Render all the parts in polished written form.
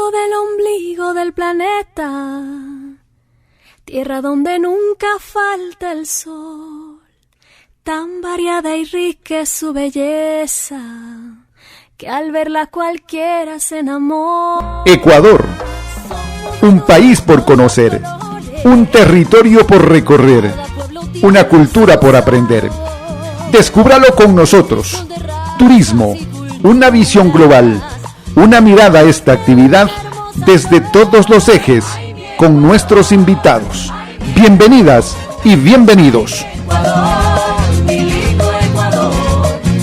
Vengo del ombligo del planeta, tierra donde nunca falta el sol, tan variada y rica es su belleza, que al verla cualquiera se enamora. Ecuador, un país por conocer, un territorio por recorrer, una cultura por aprender. Descúbralo con nosotros. Turismo, una visión global, una mirada a esta actividad desde todos los ejes, con nuestros invitados. Bienvenidas y bienvenidos.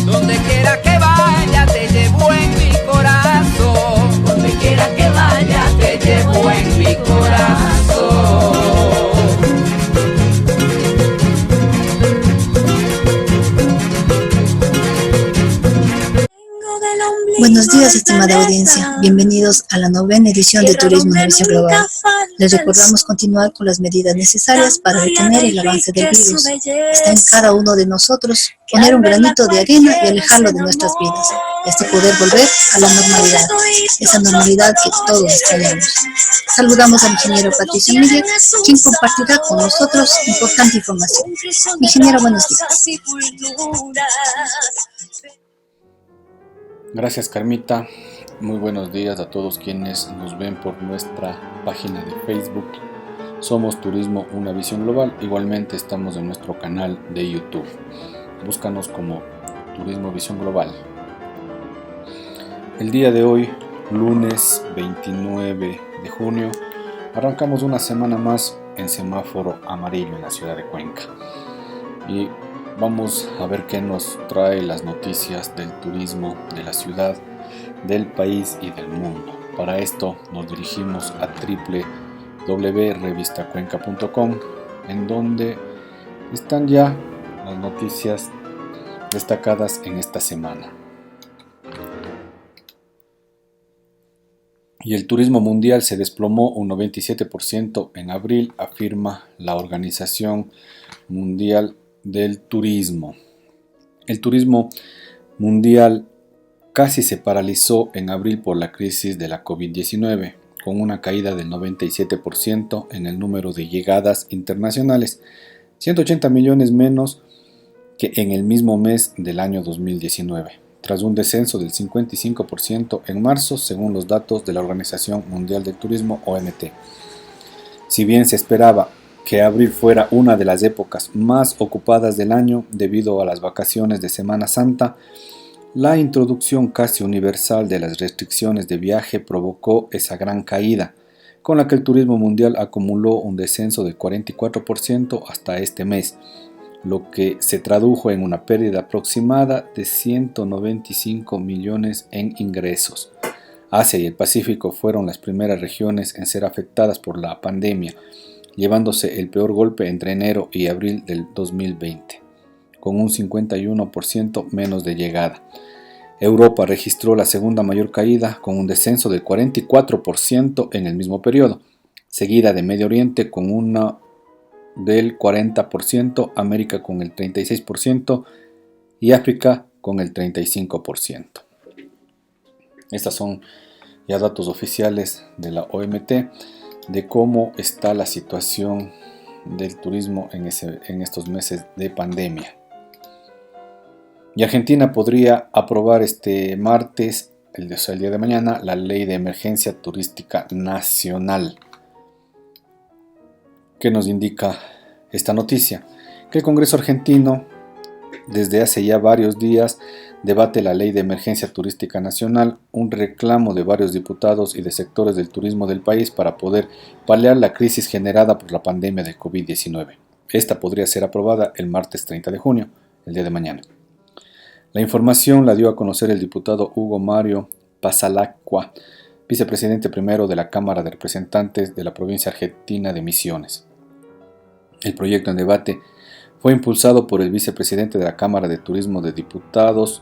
Donde quiera que vaya te llevo en mi corazón. Donde quiera que vaya te llevo en mi corazón. Buenos días, estimada audiencia. Bienvenidos a la 9ª edición de Turismo Una Visión Global. Les recordamos continuar con las medidas necesarias para detener el avance del virus. Está en cada uno de nosotros poner un granito de arena y alejarlo de nuestras vidas, y así poder volver a la normalidad, esa normalidad que todos extrañamos. Saludamos al ingeniero Patricio Miller, quien compartirá con nosotros importante información. Ingeniero, buenos días. Gracias, Carmita. Muy buenos días a todos quienes nos ven por nuestra página de Facebook. Somos Turismo Una Visión Global. Igualmente estamos en nuestro canal de YouTube. Búscanos como Turismo Visión Global. El día de hoy, lunes 29 de junio, arrancamos una semana más en semáforo amarillo en la ciudad de Cuenca. Y vamos a ver qué nos trae las noticias del turismo de la ciudad, del país y del mundo. Para esto nos dirigimos a www.revistacuenca.com, en donde están ya las noticias destacadas en esta semana. Y el turismo mundial se desplomó un 97% en abril, afirma la Organización Mundial del Turismo. El turismo mundial casi se paralizó en abril por la crisis de la COVID-19, con una caída del 97% en el número de llegadas internacionales, 180 millones menos que en el mismo mes del año 2019, tras un descenso del 55% en marzo, según los datos de la Organización Mundial del Turismo, OMT. Si bien se esperaba que abril fuera una de las épocas más ocupadas del año debido a las vacaciones de Semana Santa, la introducción casi universal de las restricciones de viaje provocó esa gran caída, con la que el turismo mundial acumuló un descenso del 44% hasta este mes, lo que se tradujo en una pérdida aproximada de 195 millones en ingresos. Asia y el Pacífico fueron las primeras regiones en ser afectadas por la pandemia, llevándose el peor golpe entre enero y abril del 2020, con un 51% menos de llegada. Europa registró la segunda mayor caída, con un descenso del 44% en el mismo periodo, seguida de Medio Oriente con una del 40%, América con el 36% y África con el 35%. Estos son ya datos oficiales de la OMT de cómo está la situación del turismo en estos meses de pandemia. Y Argentina podría aprobar este martes, el día de mañana, la Ley de Emergencia Turística Nacional. ¿Qué nos indica esta noticia? Que el Congreso argentino, desde hace ya varios días, debate la Ley de Emergencia Turística Nacional, un reclamo de varios diputados y de sectores del turismo del país para poder paliar la crisis generada por la pandemia de COVID-19. Esta podría ser aprobada el martes 30 de junio, el día de mañana. La información la dio a conocer el diputado Hugo Mario Pasalacqua, vicepresidente primero de la Cámara de Representantes de la provincia argentina de Misiones. El proyecto en debate fue impulsado por el vicepresidente de la Cámara de Turismo de Diputados,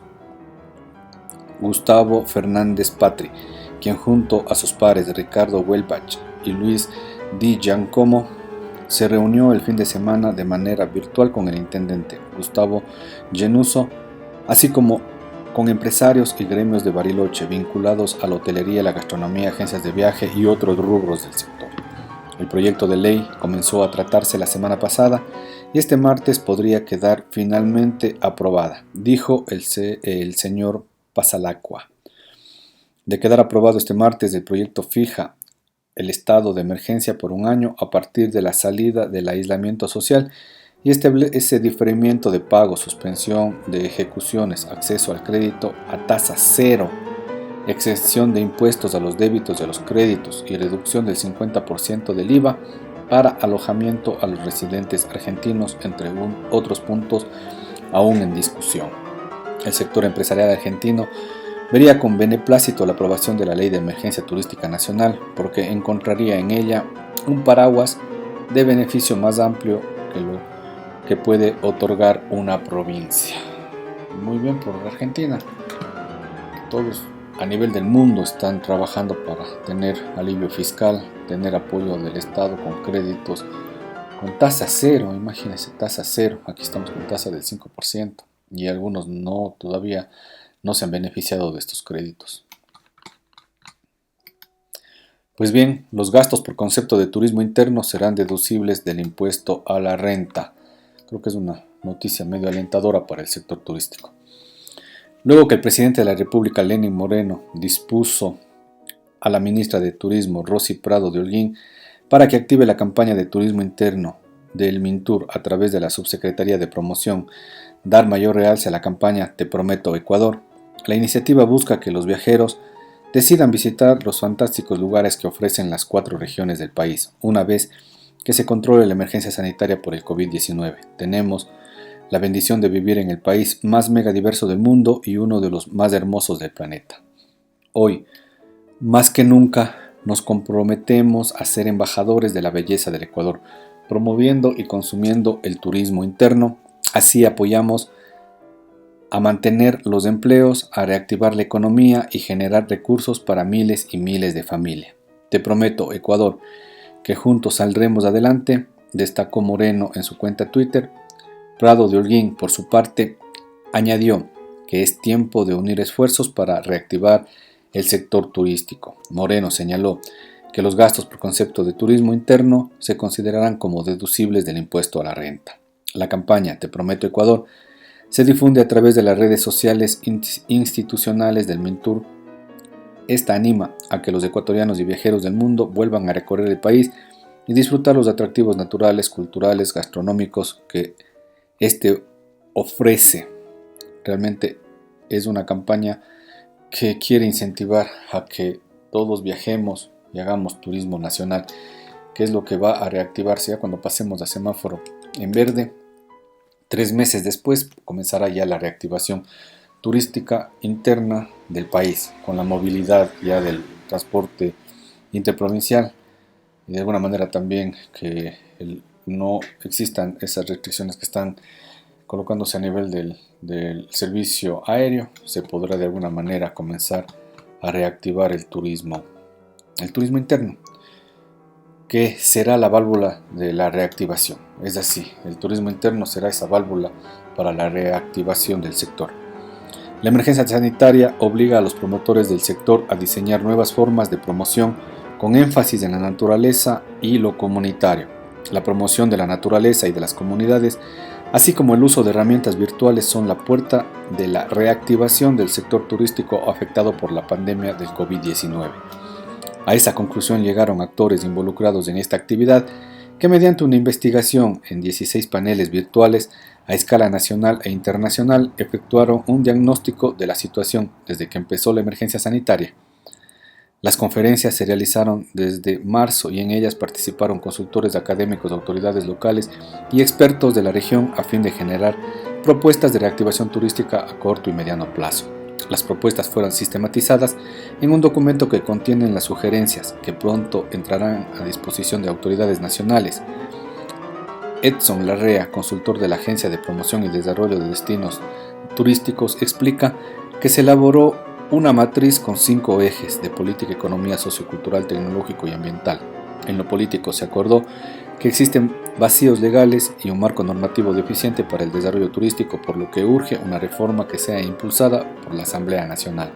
Gustavo Fernández Patri, quien junto a sus pares Ricardo Welbach y Luis Di Giancomo se reunió el fin de semana de manera virtual con el intendente Gustavo Genuso, así como con empresarios y gremios de Bariloche vinculados a la hotelería, la gastronomía, agencias de viaje y otros rubros del sector. El proyecto de ley comenzó a tratarse la semana pasada y este martes podría quedar finalmente aprobada, dijo el señor Pasalacqua. De quedar aprobado este martes, el proyecto fija el estado de emergencia por un año a partir de la salida del aislamiento social y ese diferimiento de pago, suspensión de ejecuciones, acceso al crédito a tasa cero, exención de impuestos a los débitos y a los créditos y reducción del 50% del IVA para alojamiento a los residentes argentinos, entre otros puntos aún en discusión. El sector empresarial argentino vería con beneplácito la aprobación de la Ley de Emergencia Turística Nacional porque encontraría en ella un paraguas de beneficio más amplio que lo que puede otorgar una provincia. Muy bien por Argentina. Todos a nivel del mundo están trabajando para tener alivio fiscal, tener apoyo del Estado con créditos con tasa cero. Imagínense, tasa cero. Aquí estamos con tasa del 5% y algunos todavía no se han beneficiado de estos créditos. Pues bien, los gastos por concepto de turismo interno serán deducibles del impuesto a la renta. Creo que es una noticia medio alentadora para el sector turístico. Luego que el presidente de la República, Lenín Moreno, dispuso a la ministra de Turismo, Rosy Prado de Holguín, para que active la campaña de turismo interno del Mintur a través de la Subsecretaría de Promoción, dar mayor realce a la campaña Te Prometo Ecuador, la iniciativa busca que los viajeros decidan visitar los fantásticos lugares que ofrecen las 4 regiones del país, una vez que se controle la emergencia sanitaria por el COVID-19. Tenemos la bendición de vivir en el país más megadiverso del mundo y uno de los más hermosos del planeta. Hoy, más que nunca, nos comprometemos a ser embajadores de la belleza del Ecuador, promoviendo y consumiendo el turismo interno. Así apoyamos a mantener los empleos, a reactivar la economía y generar recursos para miles y miles de familias. Te prometo, Ecuador, que juntos saldremos adelante, destacó Moreno en su cuenta Twitter. Prado de Holguín, por su parte, añadió que es tiempo de unir esfuerzos para reactivar el sector turístico. Moreno señaló que los gastos por concepto de turismo interno se considerarán como deducibles del impuesto a la renta. La campaña Te Prometo Ecuador se difunde a través de las redes sociales institucionales del Mintur. Esta anima a que los ecuatorianos y viajeros del mundo vuelvan a recorrer el país y disfrutar los atractivos naturales, culturales, gastronómicos que este ofrece. Realmente es una campaña que quiere incentivar a que todos viajemos y hagamos turismo nacional, que es lo que va a reactivarse ya cuando pasemos a semáforo en verde. 3 meses después comenzará ya la reactivación turística interna del país, con la movilidad ya del transporte interprovincial y de alguna manera también que no existan esas restricciones que están colocándose a nivel del servicio aéreo. Se podrá de alguna manera comenzar a reactivar el turismo interno, que será la válvula de la reactivación. Es así, el turismo interno será esa válvula para la reactivación del sector. La emergencia sanitaria obliga a los promotores del sector a diseñar nuevas formas de promoción con énfasis en la naturaleza y lo comunitario. La promoción de la naturaleza y de las comunidades, así como el uso de herramientas virtuales, son la puerta de la reactivación del sector turístico afectado por la pandemia del COVID-19. A esa conclusión llegaron actores involucrados en esta actividad que mediante una investigación en 16 paneles virtuales a escala nacional e internacional efectuaron un diagnóstico de la situación desde que empezó la emergencia sanitaria. Las conferencias se realizaron desde marzo y en ellas participaron consultores académicos, autoridades locales y expertos de la región a fin de generar propuestas de reactivación turística a corto y mediano plazo. Las propuestas fueron sistematizadas en un documento que contiene las sugerencias que pronto entrarán a disposición de autoridades nacionales. Edson Larrea, consultor de la Agencia de Promoción y Desarrollo de Destinos Turísticos, explica que se elaboró una matriz con 5 ejes de política, economía, sociocultural, tecnológico y ambiental. En lo político se acordó que existen vacíos legales y un marco normativo deficiente para el desarrollo turístico, por lo que urge una reforma que sea impulsada por la Asamblea Nacional.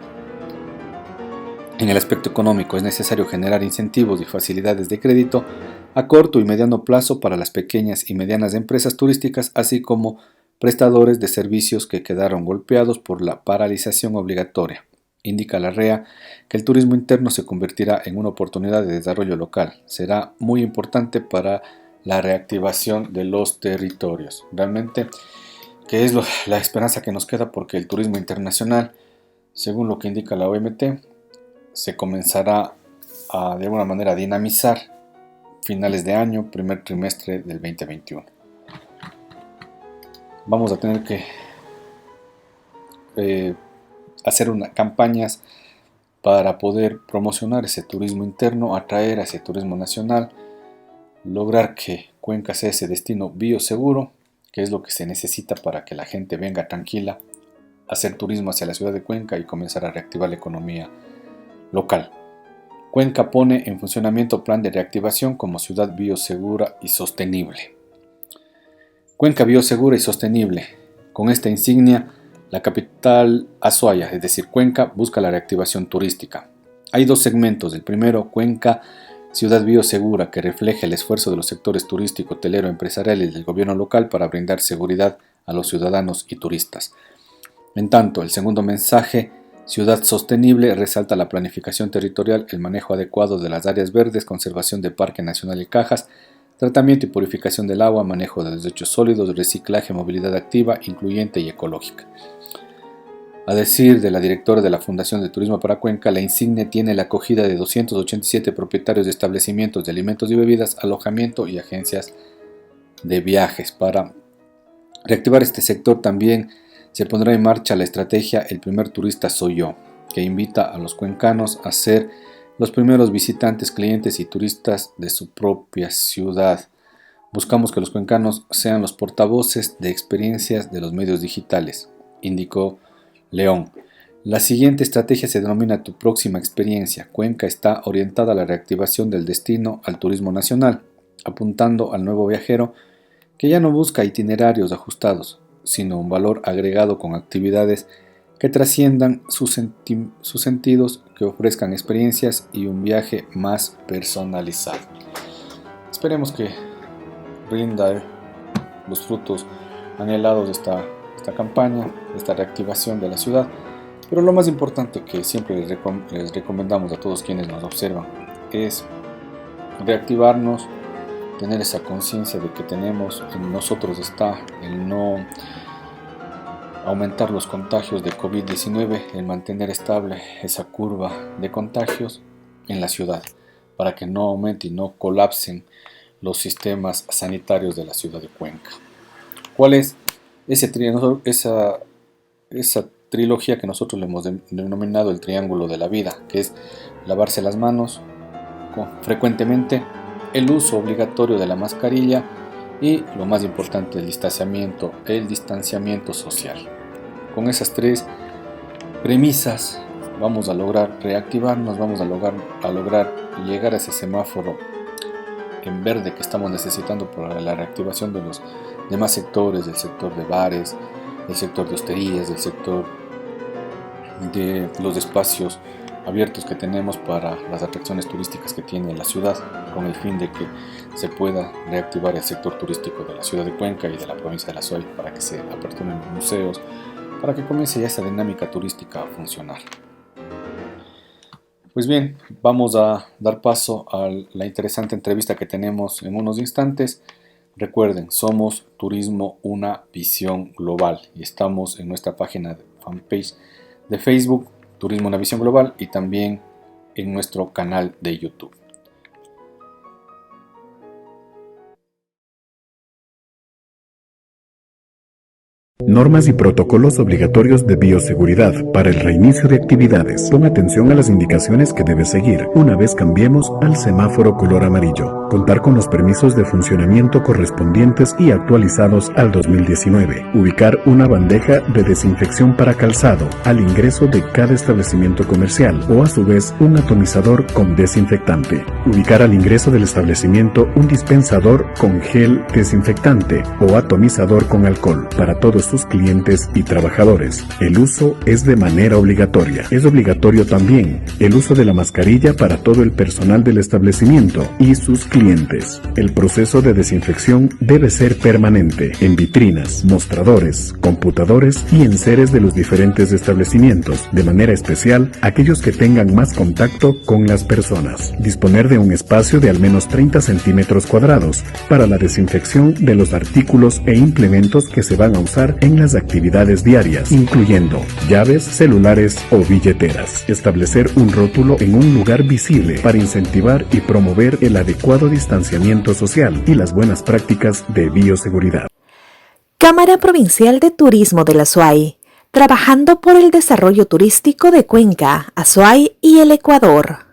En el aspecto económico es necesario generar incentivos y facilidades de crédito a corto y mediano plazo para las pequeñas y medianas empresas turísticas, así como prestadores de servicios que quedaron golpeados por la paralización obligatoria. Indica la REA que el turismo interno se convertirá en una oportunidad de desarrollo local. Será muy importante para la reactivación de los territorios. Realmente, que es la esperanza que nos queda, porque el turismo internacional, según lo que indica la OMT, se comenzará de alguna manera a dinamizar finales de año, primer trimestre del 2021. Vamos a tener que hacer campañas para poder promocionar ese turismo interno, atraer a ese turismo nacional, lograr que Cuenca sea ese destino bioseguro, que es lo que se necesita para que la gente venga tranquila a hacer turismo hacia la ciudad de Cuenca y comenzar a reactivar la economía local. Cuenca pone en funcionamiento plan de reactivación como ciudad biosegura y sostenible. Cuenca biosegura y sostenible. Con esta insignia, la capital Azuaya, es decir, Cuenca, busca la reactivación turística. Hay dos segmentos. El primero, Cuenca, ciudad biosegura, que refleja el esfuerzo de los sectores turístico, hotelero, empresarial y del gobierno local para brindar seguridad a los ciudadanos y turistas. En tanto, el segundo mensaje, ciudad sostenible, resalta la planificación territorial, el manejo adecuado de las áreas verdes, conservación de Parque Nacional y Cajas, tratamiento y purificación del agua, manejo de desechos sólidos, reciclaje, movilidad activa, incluyente y ecológica. A decir de la directora de la Fundación de Turismo para Cuenca, la insignia tiene la acogida de 287 propietarios de establecimientos de alimentos y bebidas, alojamiento y agencias de viajes. Para reactivar este sector también se pondrá en marcha la estrategia El primer turista soy yo, que invita a los cuencanos a ser los primeros visitantes, clientes y turistas de su propia ciudad. Buscamos que los cuencanos sean los portavoces de experiencias de los medios digitales, indicó León. La siguiente estrategia se denomina Tu próxima experiencia. Cuenca está orientada a la reactivación del destino al turismo nacional, apuntando al nuevo viajero que ya no busca itinerarios ajustados, sino un valor agregado con actividades que trasciendan sus sentidos, que ofrezcan experiencias y un viaje más personalizado. Esperemos que rinda los frutos anhelados de esta campaña, de esta reactivación de la ciudad. Pero lo más importante que siempre les recomendamos a todos quienes nos observan es reactivarnos, tener esa conciencia de que tenemos en nosotros está el no aumentar los contagios de COVID-19, el mantener estable esa curva de contagios en la ciudad para que no aumente y no colapsen los sistemas sanitarios de la ciudad de Cuenca. ¿Cuál es esa trilogía que nosotros le hemos denominado el triángulo de la vida? Que es lavarse las manos frecuentemente, el uso obligatorio de la mascarilla y, lo más importante, el distanciamiento social. Con esas tres premisas vamos a lograr reactivarnos, vamos a lograr llegar a ese semáforo en verde que estamos necesitando para la reactivación de los demás sectores, del sector de bares, del sector de hosterías, del sector de los espacios abiertos que tenemos para las atracciones turísticas que tiene la ciudad, con el fin de que se pueda reactivar el sector turístico de la ciudad de Cuenca y de la provincia de La Suay, para que se aperturen los museos, para que comience ya esa dinámica turística a funcionar. Pues bien, vamos a dar paso a la interesante entrevista que tenemos en unos instantes. Recuerden, somos Turismo Una Visión Global y estamos en nuestra página de fanpage de Facebook, Turismo Una Visión Global, y también en nuestro canal de YouTube. normas y protocolos obligatorios de bioseguridad para el reinicio de actividades. Toma atención a las indicaciones que debes seguir una vez cambiemos al semáforo color amarillo. Contar con los permisos de funcionamiento correspondientes y actualizados al 2019. Ubicar una bandeja de desinfección para calzado al ingreso de cada establecimiento comercial o a su vez un atomizador con desinfectante. Ubicar al ingreso del establecimiento un dispensador con gel desinfectante o atomizador con alcohol para todos sus clientes y trabajadores. El uso es de manera obligatoria. Es obligatorio también el uso de la mascarilla para todo el personal del establecimiento y sus clientes. El proceso de desinfección debe ser permanente en vitrinas, mostradores, computadores y enseres de los diferentes establecimientos, de manera especial aquellos que tengan más contacto con las personas. Disponer de un espacio de al menos 30 centímetros cuadrados para la desinfección de los artículos e implementos que se van a usar en las actividades diarias, incluyendo llaves, celulares o billeteras. Establecer un rótulo en un lugar visible para incentivar y promover el adecuado distanciamiento social y las buenas prácticas de bioseguridad. Cámara Provincial de Turismo de la Azuay, trabajando por el desarrollo turístico de Cuenca, Azuay y el Ecuador.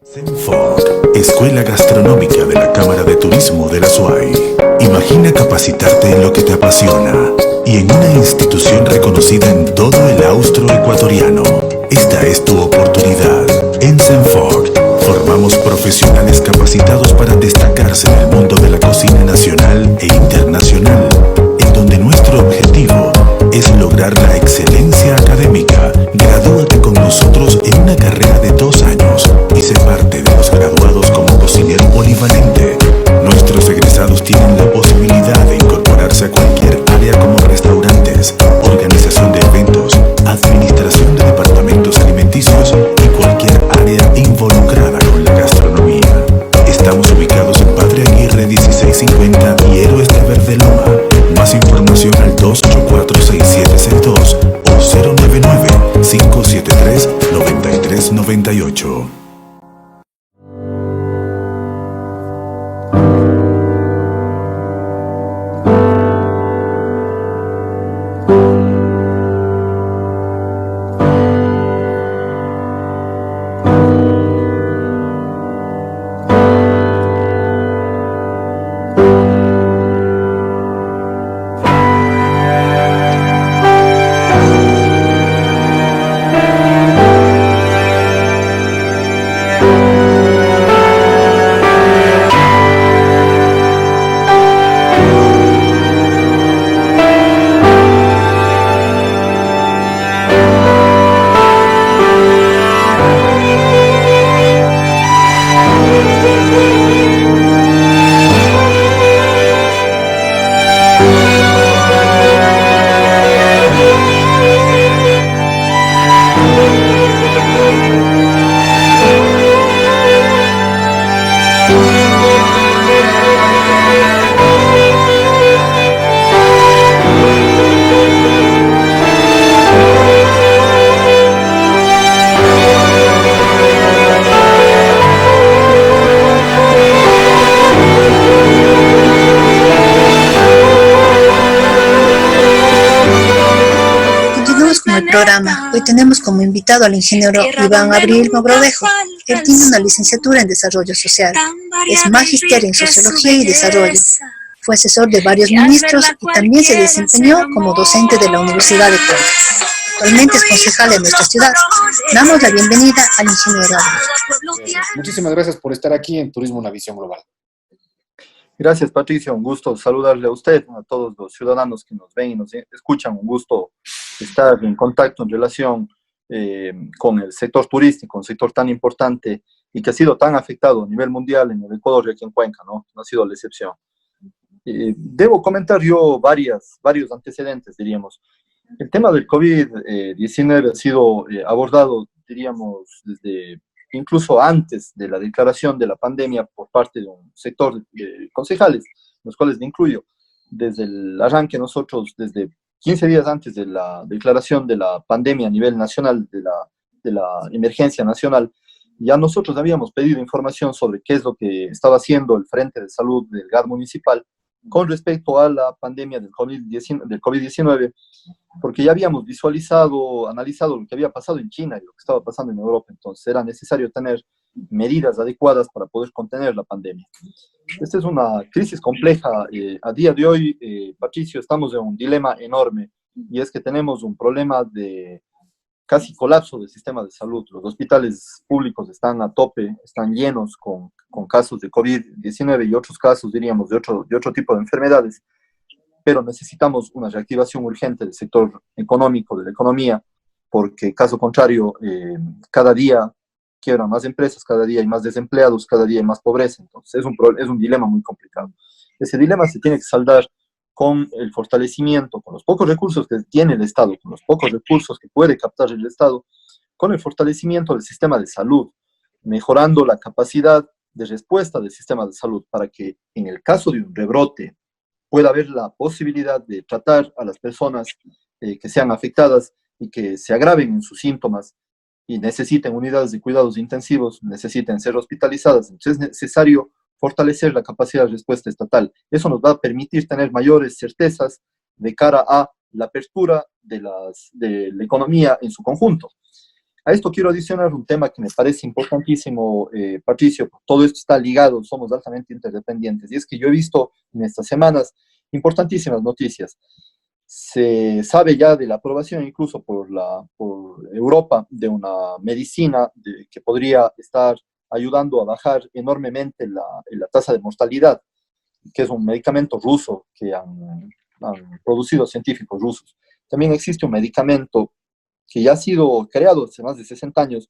CENFOC, Escuela Gastronómica de la Cámara de Turismo de la Azuay. Imagina capacitarte en lo que te apasiona y en una institución reconocida en todo el austro ecuatoriano. Esta es tu oportunidad. En CENFOC formamos profesionales capacitados para destacarse en el mundo de la cocina nacional e internacional, en donde nuestro objetivo es lograr la excelencia académica. Gradúate con nosotros en una carrera de 2 años y sé parte de los graduados como cocinero polivalente. Nuestros egresados tienen la posibilidad de incorporarse a cualquier área como restaurantes, organización de eventos, administración de departamentos alimenticios y cualquier área involucrada con la gastronomía. Estamos ubicados en Padre Aguirre 1650 y Héroes de Verdeloma. Más información al 284-6762 o 099-573-9398. Programa. Hoy tenemos como invitado al ingeniero Iván Abril Mogrovejo. Él tiene una licenciatura en Desarrollo Social, es magíster en Sociología y Desarrollo, fue asesor de varios ministros y también se desempeñó como docente de la Universidad de Cuenca. Actualmente es concejal de nuestra ciudad. Damos la bienvenida al ingeniero Abril. Muchísimas gracias por estar aquí en Turismo Una Visión Global. Gracias, Patricia. Un gusto saludarle a usted, a todos los ciudadanos que nos ven y nos escuchan. Un gusto estar en contacto en relación con el sector turístico, un sector tan importante y que ha sido tan afectado a nivel mundial en el Ecuador y aquí en Cuenca, ¿no? No ha sido la excepción. Debo comentar yo varios antecedentes, diríamos. El tema del COVID-19 ha sido abordado, diríamos, desde incluso antes de la declaración de la pandemia por parte de un sector de concejales, los cuales me incluyo. Desde el arranque nosotros, desde 15 días antes de la declaración de la pandemia a nivel nacional, de la emergencia nacional, ya nosotros habíamos pedido información sobre qué es lo que estaba haciendo el Frente de Salud del GAD municipal con respecto a la pandemia del COVID-19, porque ya habíamos visualizado, analizado lo que había pasado en China y lo que estaba pasando en Europa. Entonces era necesario tener medidas adecuadas para poder contener la pandemia. Esta es una crisis compleja. A día de hoy, Patricio, estamos en un dilema enorme, y es que tenemos un problema de casi colapso del sistema de salud. Los hospitales públicos están a tope, están llenos con casos de COVID-19 y otros casos, diríamos, de otro tipo de enfermedades, pero necesitamos una reactivación urgente del sector económico, de la economía, porque caso contrario, cada día quiebran más empresas, cada día hay más desempleados, cada día hay más pobreza. Entonces es un dilema muy complicado. Ese dilema se tiene que saldar con el fortalecimiento, con los pocos recursos que tiene el Estado, con los pocos recursos que puede captar el Estado, con el fortalecimiento del sistema de salud, mejorando la capacidad de respuesta del sistema de salud para que en el caso de un rebrote pueda haber la posibilidad de tratar a las personas que sean afectadas y que se agraven en sus síntomas y necesiten unidades de cuidados intensivos, necesiten ser hospitalizadas. Entonces es necesario fortalecer la capacidad de respuesta estatal. Eso nos va a permitir tener mayores certezas de cara a la apertura de la economía en su conjunto. A esto quiero adicionar un tema que me parece importantísimo, Patricio. Todo esto está ligado, somos altamente interdependientes, y es que yo he visto en estas semanas importantísimas noticias. Se sabe ya de la aprobación incluso por Europa de una medicina que podría estar ayudando a bajar enormemente la tasa de mortalidad, que es un medicamento ruso que han producido científicos rusos. También existe un medicamento que ya ha sido creado hace más de 60 años,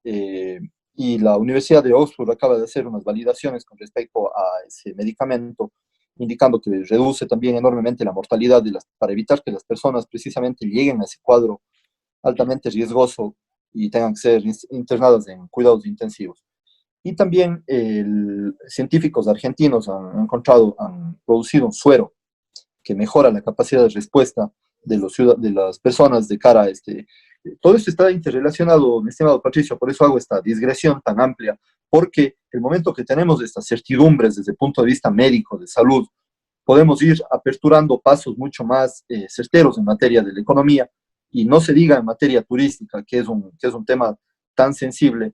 y la Universidad de Oxford acaba de hacer unas validaciones con respecto a ese medicamento, indicando que reduce también enormemente la mortalidad para evitar que las personas precisamente lleguen a ese cuadro altamente riesgoso y tengan que ser internadas en cuidados intensivos. Y también científicos argentinos han producido un suero que mejora la capacidad de respuesta de las personas de cara a todo esto está interrelacionado, mi estimado Patricio, por eso hago esta digresión tan amplia, porque el momento que tenemos estas certidumbres desde el punto de vista médico, de salud, podemos ir aperturando pasos mucho más certeros en materia de la economía, y no se diga en materia turística, que es un tema tan sensible.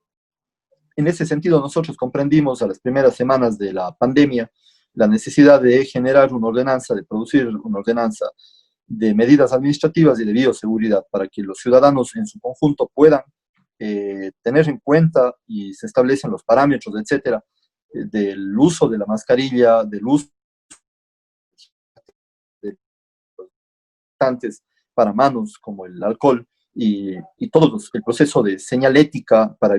En ese sentido, nosotros comprendimos a las primeras semanas de la pandemia la necesidad de generar una ordenanza, de producir una ordenanza de medidas administrativas y de bioseguridad para que los ciudadanos en su conjunto puedan tener en cuenta, y se establecen los parámetros, etcétera, del uso de la mascarilla, del uso de los para manos como el alcohol, y todo el proceso de señalética para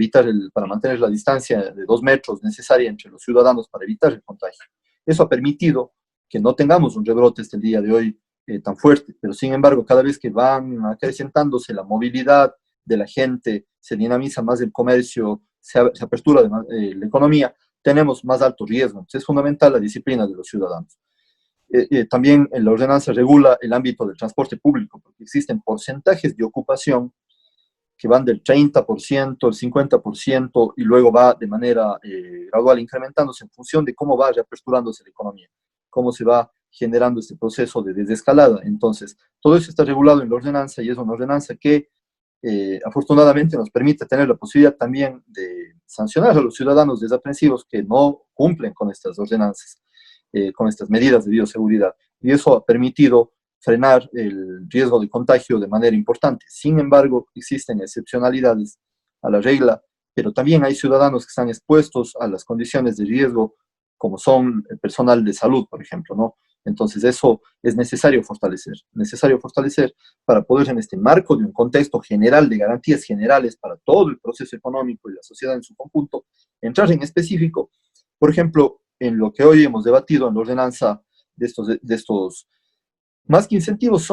mantener la distancia de 2 metros necesaria entre los ciudadanos para evitar el contagio. Eso ha permitido que no tengamos un rebrote el día de hoy tan fuerte, pero sin embargo, cada vez que van acrecentándose la movilidad de la gente, se dinamiza más el comercio, se apertura la economía, tenemos más alto riesgo. Entonces es fundamental la disciplina de los ciudadanos. También la ordenanza regula el ámbito del transporte público, porque existen porcentajes de ocupación que van del 30%, el 50%, y luego va de manera gradual incrementándose en función de cómo va reaperturándose la economía, cómo se va generando este proceso de desescalada. Entonces, todo eso está regulado en la ordenanza, y es una ordenanza que afortunadamente nos permite tener la posibilidad también de sancionar a los ciudadanos desaprensivos que no cumplen con estas ordenanzas, con estas medidas de bioseguridad. Y eso ha permitido frenar el riesgo de contagio de manera importante. Sin embargo, existen excepcionalidades a la regla, pero también hay ciudadanos que están expuestos a las condiciones de riesgo, como son el personal de salud, por ejemplo, ¿no? Entonces eso es necesario fortalecer para poder, en este marco de un contexto general de garantías generales para todo el proceso económico y la sociedad en su conjunto, entrar en específico, por ejemplo, en lo que hoy hemos debatido en la ordenanza de estos más que incentivos,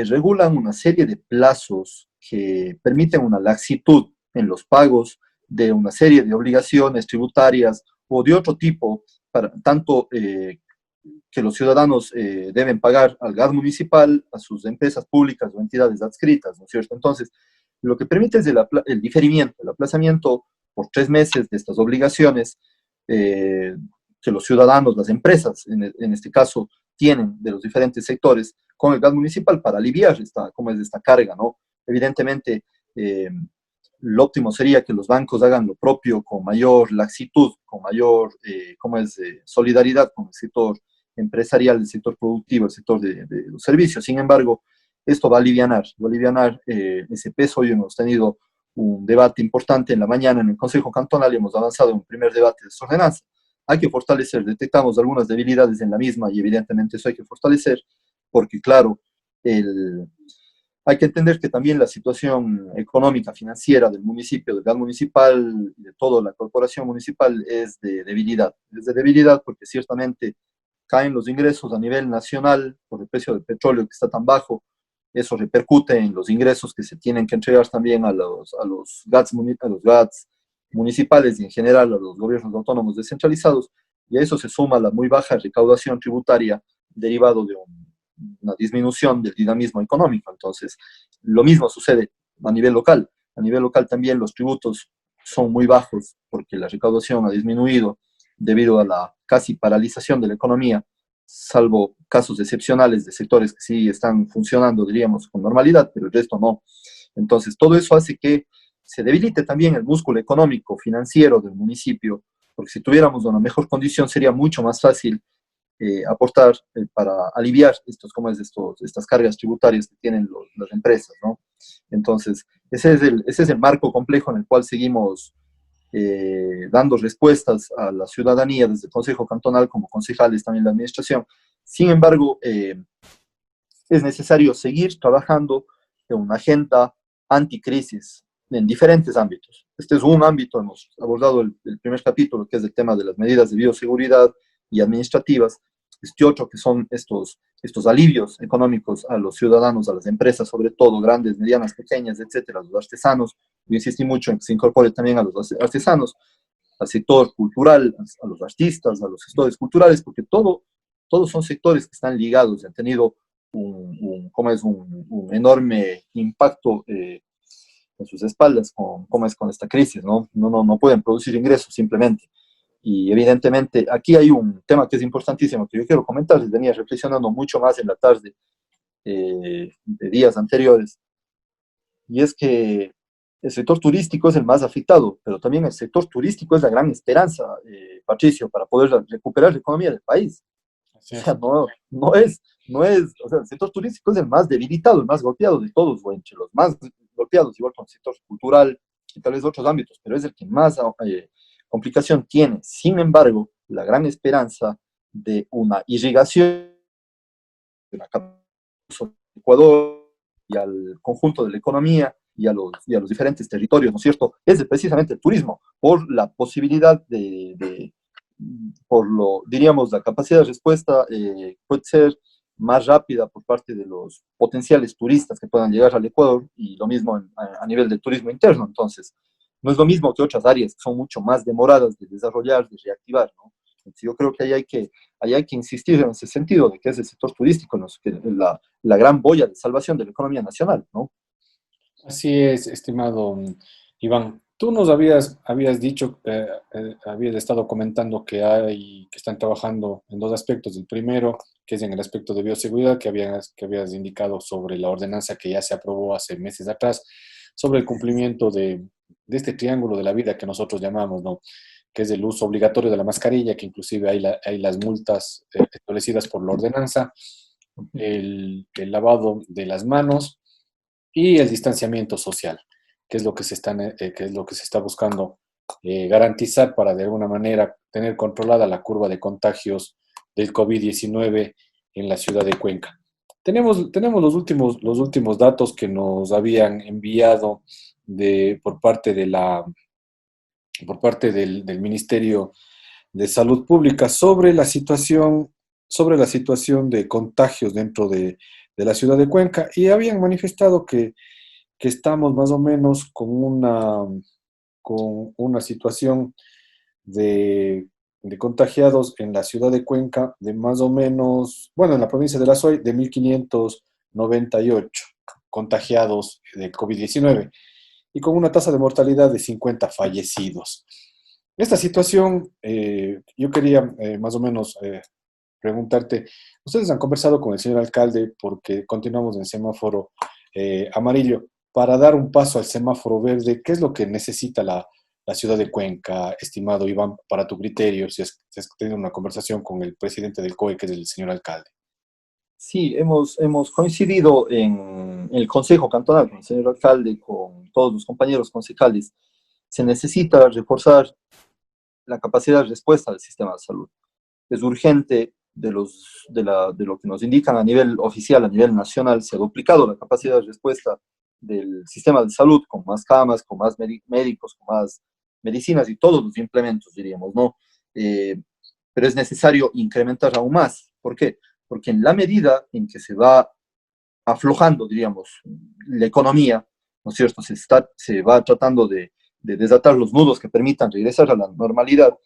regulan una serie de plazos que permiten una laxitud en los pagos de una serie de obligaciones tributarias o de otro tipo, tanto que los ciudadanos deben pagar al gas municipal, a sus empresas públicas o entidades adscritas, ¿no es cierto? Entonces, lo que permite es el diferimiento, el aplazamiento por 3 meses de estas obligaciones, que los ciudadanos, las empresas, en este caso, tienen de los diferentes sectores con el gas municipal para aliviar esta carga, ¿no? Evidentemente, lo óptimo sería que los bancos hagan lo propio con mayor laxitud, con mayor solidaridad con el sector empresarial, el sector productivo, el sector de los servicios. Sin embargo, esto va a alivianar ese peso. Hoy hemos tenido un debate importante en la mañana en el Consejo Cantonal y hemos avanzado en un primer debate de esta ordenanza. Hay que fortalecer, detectamos algunas debilidades en la misma y evidentemente eso hay que fortalecer porque, claro, hay que entender que también la situación económica, financiera del municipio, del gas municipal, de toda la corporación municipal es de debilidad. Es de debilidad porque ciertamente caen los ingresos a nivel nacional por el precio del petróleo que está tan bajo. Eso repercute en los ingresos que se tienen que entregar también a los GATS municipales y en general a los gobiernos autónomos descentralizados. Y a eso se suma la muy baja recaudación tributaria derivado de una disminución del dinamismo económico. Entonces, lo mismo sucede a nivel local. A nivel local también los tributos son muy bajos porque la recaudación ha disminuido debido a la casi paralización de la economía, salvo casos excepcionales de sectores que sí están funcionando, diríamos, con normalidad, pero el resto no. Entonces, todo eso hace que se debilite también el músculo económico, financiero del municipio, porque si tuviéramos una mejor condición sería mucho más fácil aportar para aliviar estas cargas tributarias que tienen las empresas, ¿no? Entonces, ese es el marco complejo en el cual seguimos dando respuestas a la ciudadanía desde el Consejo Cantonal como concejales también de la administración. Sin embargo, es necesario seguir trabajando en una agenda anticrisis en diferentes ámbitos. Este es un ámbito, hemos abordado el primer capítulo, que es el tema de las medidas de bioseguridad y administrativas. Este otro, que son estos alivios económicos a los ciudadanos, a las empresas, sobre todo grandes, medianas, pequeñas, etcétera, a los artesanos. Yo insistí mucho en que se incorpore también a los artesanos, al sector cultural, a los artistas, a los gestores culturales, porque todos son sectores que están ligados y han tenido un enorme impacto en sus espaldas con esta crisis, ¿no? No pueden producir ingresos simplemente. Y evidentemente aquí hay un tema que es importantísimo que yo quiero comentar, les venía reflexionando mucho más en la tarde de días anteriores, y es que el sector turístico es el más afectado, pero también el sector turístico es la gran esperanza, Patricio, para poder recuperar la economía del país. O sea, o sea, el sector turístico es el más debilitado, el más golpeado de todos, o entre los más golpeados, igual con el sector cultural y tal vez otros ámbitos, pero es el que más complicación tiene. Sin embargo, la gran esperanza de una irrigación de la Ecuador y al conjunto de la economía y a los diferentes territorios, ¿no es cierto?, es precisamente el turismo, por la posibilidad diríamos, la capacidad de respuesta puede ser más rápida por parte de los potenciales turistas que puedan llegar al Ecuador, y lo mismo a nivel del turismo interno. Entonces, no es lo mismo que otras áreas que son mucho más demoradas de desarrollar, de reactivar, ¿no? Entonces, yo creo que ahí hay que insistir en ese sentido, de que es el sector turístico, ¿no?, que la gran boya de salvación de la economía nacional, ¿no? Así es, estimado Iván. Tú nos habías dicho, habías estado comentando que están trabajando en dos aspectos. El primero, que es en el aspecto de bioseguridad, que habías indicado sobre la ordenanza que ya se aprobó hace meses atrás, sobre el cumplimiento de este triángulo de la vida que nosotros llamamos, ¿no?, que es el uso obligatorio de la mascarilla, que inclusive hay las multas establecidas por la ordenanza, el lavado de las manos y el distanciamiento social, que es lo que se está buscando garantizar para de alguna manera tener controlada la curva de contagios del COVID-19 en la ciudad de Cuenca. Tenemos los últimos datos que nos habían enviado por parte del Ministerio de Salud Pública sobre la situación de contagios dentro de la ciudad de Cuenca, y habían manifestado que estamos más o menos con una situación de contagiados en la ciudad de Cuenca de más o menos, bueno, en la provincia de La Suay, de 1.598 contagiados de COVID-19 y con una tasa de mortalidad de 50 fallecidos. Esta situación, yo quería más o menos preguntarte, ustedes han conversado con el señor alcalde porque continuamos en semáforo amarillo. Para dar un paso al semáforo verde, ¿qué es lo que necesita la ciudad de Cuenca, estimado Iván, para tu criterio, si has tenido una conversación con el presidente del COE, que es el señor alcalde? Sí, hemos coincidido en el Consejo Cantonal con el señor alcalde, con todos los compañeros concejales. Se necesita reforzar la capacidad de respuesta del sistema de salud. Es urgente, de lo que nos indican a nivel oficial, a nivel nacional, se ha duplicado la capacidad de respuesta del sistema de salud, con más camas, con más médicos, con más medicinas y todos los implementos, diríamos, ¿no? Pero es necesario incrementar aún más. ¿Por qué? Porque en la medida en que se va aflojando, diríamos, la economía, ¿no es cierto? Se va tratando de desatar los nudos que permitan regresar a la normalidad,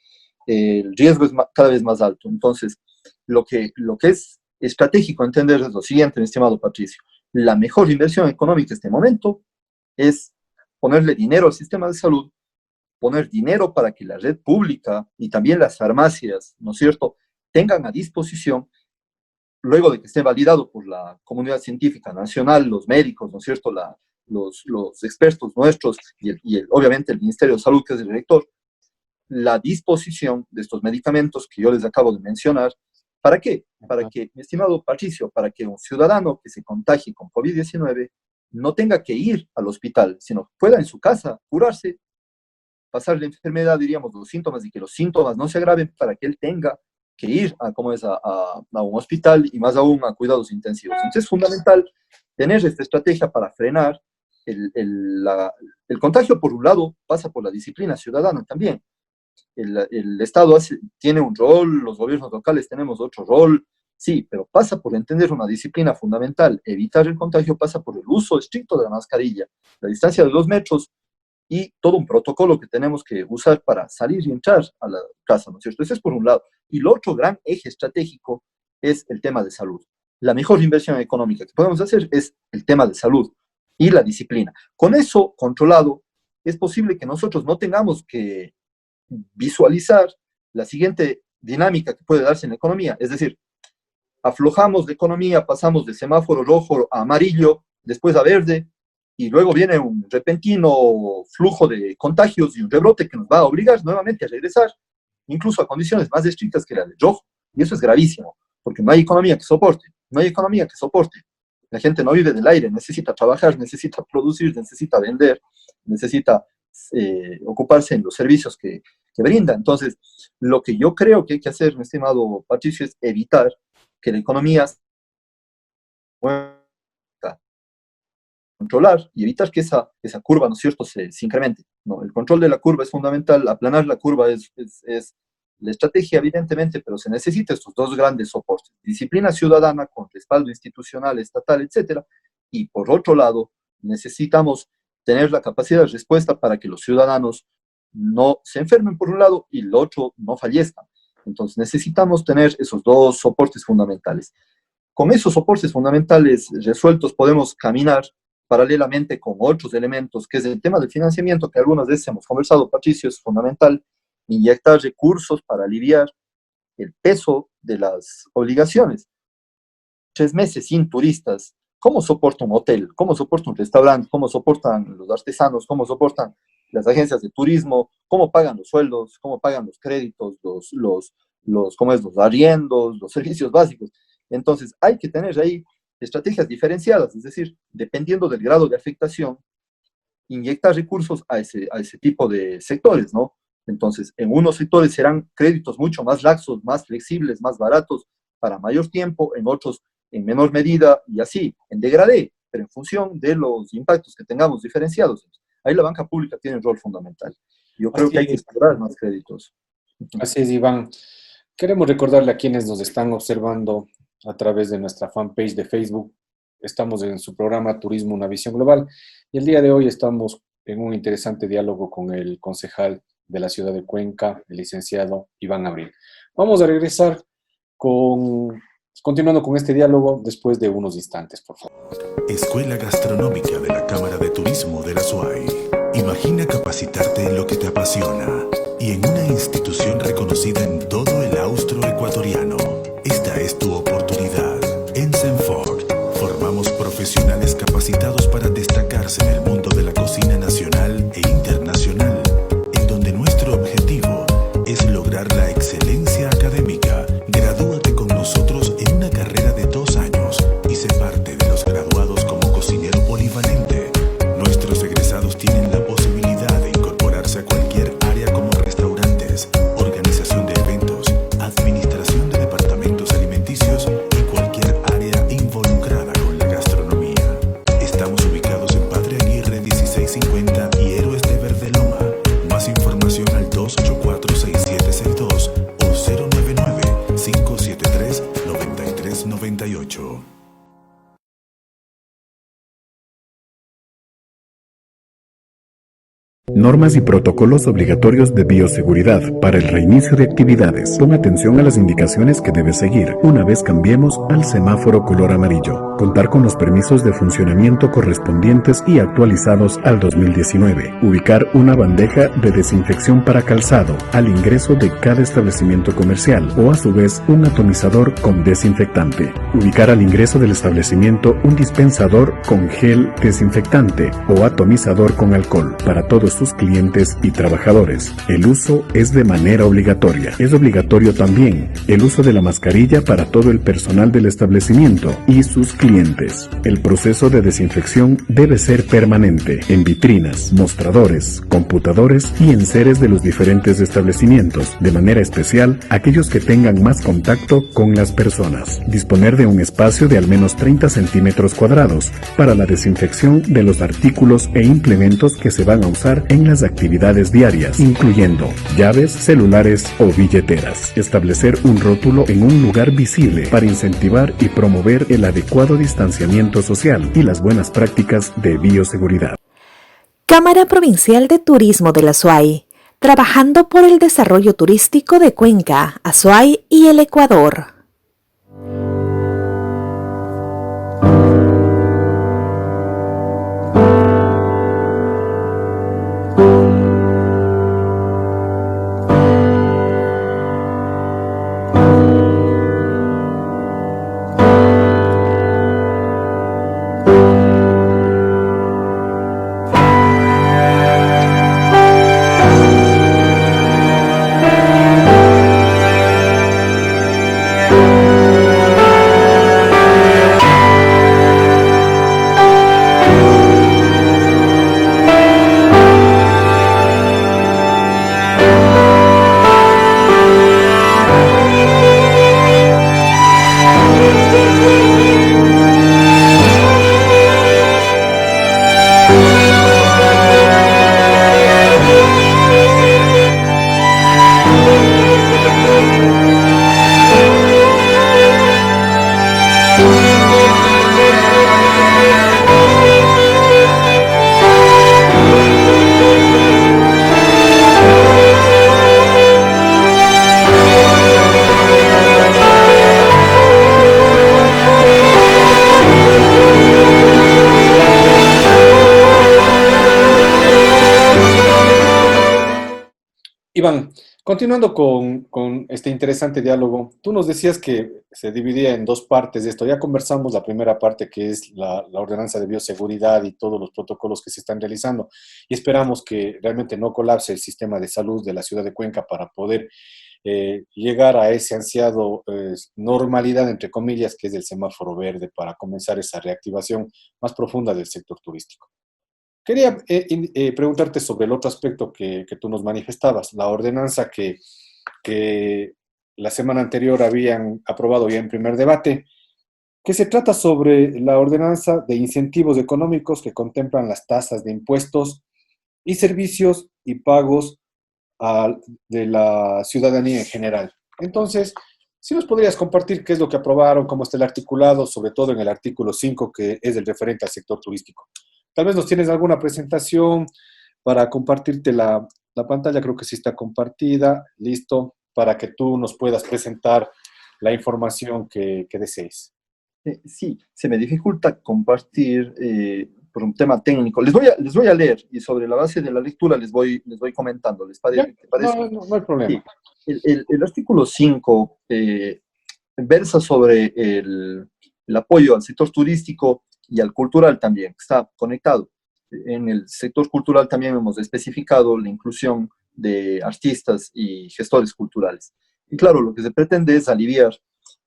el riesgo es cada vez más alto. Entonces, lo que es estratégico entender es lo siguiente, mi estimado Patricio. La mejor inversión económica en este momento es ponerle dinero al sistema de salud, poner dinero para que la red pública y también las farmacias, ¿no es cierto?, tengan a disposición, luego de que esté validado por la comunidad científica nacional, los médicos, ¿no es cierto?, los expertos nuestros y obviamente el Ministerio de Salud, que es el rector, la disposición de estos medicamentos que yo les acabo de mencionar. ¿Para qué? Para que, mi estimado Patricio, para que un ciudadano que se contagie con COVID-19 no tenga que ir al hospital, sino pueda en su casa curarse, pasar la enfermedad, diríamos, los síntomas, y que los síntomas no se agraven para que él tenga que ir a un hospital y más aún a cuidados intensivos. Entonces es fundamental tener esta estrategia para frenar el contagio. Por un lado, pasa por la disciplina ciudadana también. El Estado tiene un rol, los gobiernos locales tenemos otro rol, sí, pero pasa por entender una disciplina fundamental. Evitar el contagio pasa por el uso estricto de la mascarilla, la distancia de 2 metros y todo un protocolo que tenemos que usar para salir y entrar a la casa, ¿no es cierto? Ese es por un lado. Y el otro gran eje estratégico es el tema de salud. La mejor inversión económica que podemos hacer es el tema de salud y la disciplina. Con eso controlado, es posible que nosotros no tengamos que visualizar la siguiente dinámica que puede darse en la economía. Es decir, aflojamos la economía, pasamos de semáforo rojo a amarillo, después a verde, y luego viene un repentino flujo de contagios y un rebrote que nos va a obligar nuevamente a regresar, incluso a condiciones más estrictas que la del rojo. Y eso es gravísimo, porque no hay economía que soporte, no hay economía que soporte. La gente no vive del aire, necesita trabajar, necesita producir, necesita vender, necesita ocuparse en los servicios que brinda. Entonces, lo que yo creo que hay que hacer, mi estimado Patricio, es evitar que la economía se controlar y evitar que esa curva, ¿no es cierto?, se incremente. No, el control de la curva es fundamental, aplanar la curva es la estrategia, evidentemente, pero se necesita estos dos grandes soportes: disciplina ciudadana con respaldo institucional, estatal, etcétera, y por otro lado, necesitamos tener la capacidad de respuesta para que los ciudadanos no se enfermen por un lado y el otro no fallezcan. Entonces necesitamos tener esos dos soportes fundamentales. Con esos soportes fundamentales resueltos podemos caminar paralelamente con otros elementos, que es el tema del financiamiento, que algunas veces hemos conversado, Patricio. Es fundamental inyectar recursos para aliviar el peso de las obligaciones. 3 meses sin turistas, ¿cómo soporta un hotel? ¿Cómo soporta un restaurante? ¿Cómo soportan los artesanos? ¿Cómo soportan las agencias de turismo? ¿Cómo pagan los sueldos? ¿Cómo pagan los créditos, los arriendos, los servicios básicos? Entonces, hay que tener ahí estrategias diferenciadas, es decir, dependiendo del grado de afectación, inyectar recursos a ese tipo de sectores, ¿no? Entonces, en unos sectores serán créditos mucho más laxos, más flexibles, más baratos, para mayor tiempo, en otros en menor medida, y así, en degradé, pero en función de los impactos que tengamos diferenciados. Ahí la banca pública tiene un rol fundamental. Yo creo que hay que explorar más créditos. Así es, Iván. Queremos recordarle a quienes nos están observando a través de nuestra fanpage de Facebook. Estamos en su programa Turismo, una visión global, y el día de hoy estamos en un interesante diálogo con el concejal de la ciudad de Cuenca, el licenciado Iván Abril. Vamos a regresar continuando con este diálogo después de unos instantes, por favor. Escuela Gastronómica de la Cámara de Turismo de la SUAY. Imagina capacitarte en lo que te apasiona y en una institución reconocida en todo el austro ecuatoriano. Esta Normas y protocolos obligatorios de bioseguridad para el reinicio de actividades. Pon atención a las indicaciones que debes seguir una vez cambiemos al semáforo color amarillo. Contar con los permisos de funcionamiento correspondientes y actualizados al 2019. Ubicar una bandeja de desinfección para calzado al ingreso de cada establecimiento comercial o a su vez un atomizador con desinfectante. Ubicar al ingreso del establecimiento un dispensador con gel desinfectante o atomizador con alcohol para todos sus clientes y trabajadores. El uso es de manera obligatoria. Es obligatorio también el uso de la mascarilla para todo el personal del establecimiento y sus clientes. El proceso de desinfección debe ser permanente en vitrinas, mostradores, computadores y enseres de los diferentes establecimientos, de manera especial aquellos que tengan más contacto con las personas. Disponer de un espacio de al menos 30 centímetros cuadrados para la desinfección de los artículos e implementos que se van a usar en las actividades diarias, incluyendo llaves, celulares o billeteras. Establecer un rótulo en un lugar visible para incentivar y promover el adecuado distanciamiento social y las buenas prácticas de bioseguridad. Cámara Provincial de Turismo de la Azuay, trabajando por el desarrollo turístico de Cuenca, Azuay y el Ecuador. Iván, continuando con este interesante diálogo, tú nos decías que se dividía en dos partes de esto. Ya conversamos la primera parte, que es la ordenanza de bioseguridad y todos los protocolos que se están realizando, y esperamos que realmente no colapse el sistema de salud de la ciudad de Cuenca para poder llegar a ese ansiado normalidad, entre comillas, que es el semáforo verde, para comenzar esa reactivación más profunda del sector turístico. Quería preguntarte sobre el otro aspecto que tú nos manifestabas, la ordenanza que la semana anterior habían aprobado ya en primer debate, que se trata sobre la ordenanza de incentivos económicos que contemplan las tasas de impuestos y servicios y pagos de la ciudadanía en general. Entonces, si nos podrías compartir qué es lo que aprobaron, cómo está el articulado, sobre todo en el artículo 5, que es el referente al sector turístico. Tal vez nos tienes alguna presentación para compartirte la pantalla, creo que sí está compartida, listo, para que tú nos puedas presentar la información que desees. Sí, se me dificulta compartir por un tema técnico. Les voy a leer y sobre la base de la lectura les voy comentando. ¿Les parece? No hay problema. Sí. El artículo 5 versa sobre el apoyo al sector turístico y al cultural también, está conectado. En el sector cultural también hemos especificado la inclusión de artistas y gestores culturales. Y claro, lo que se pretende es aliviar,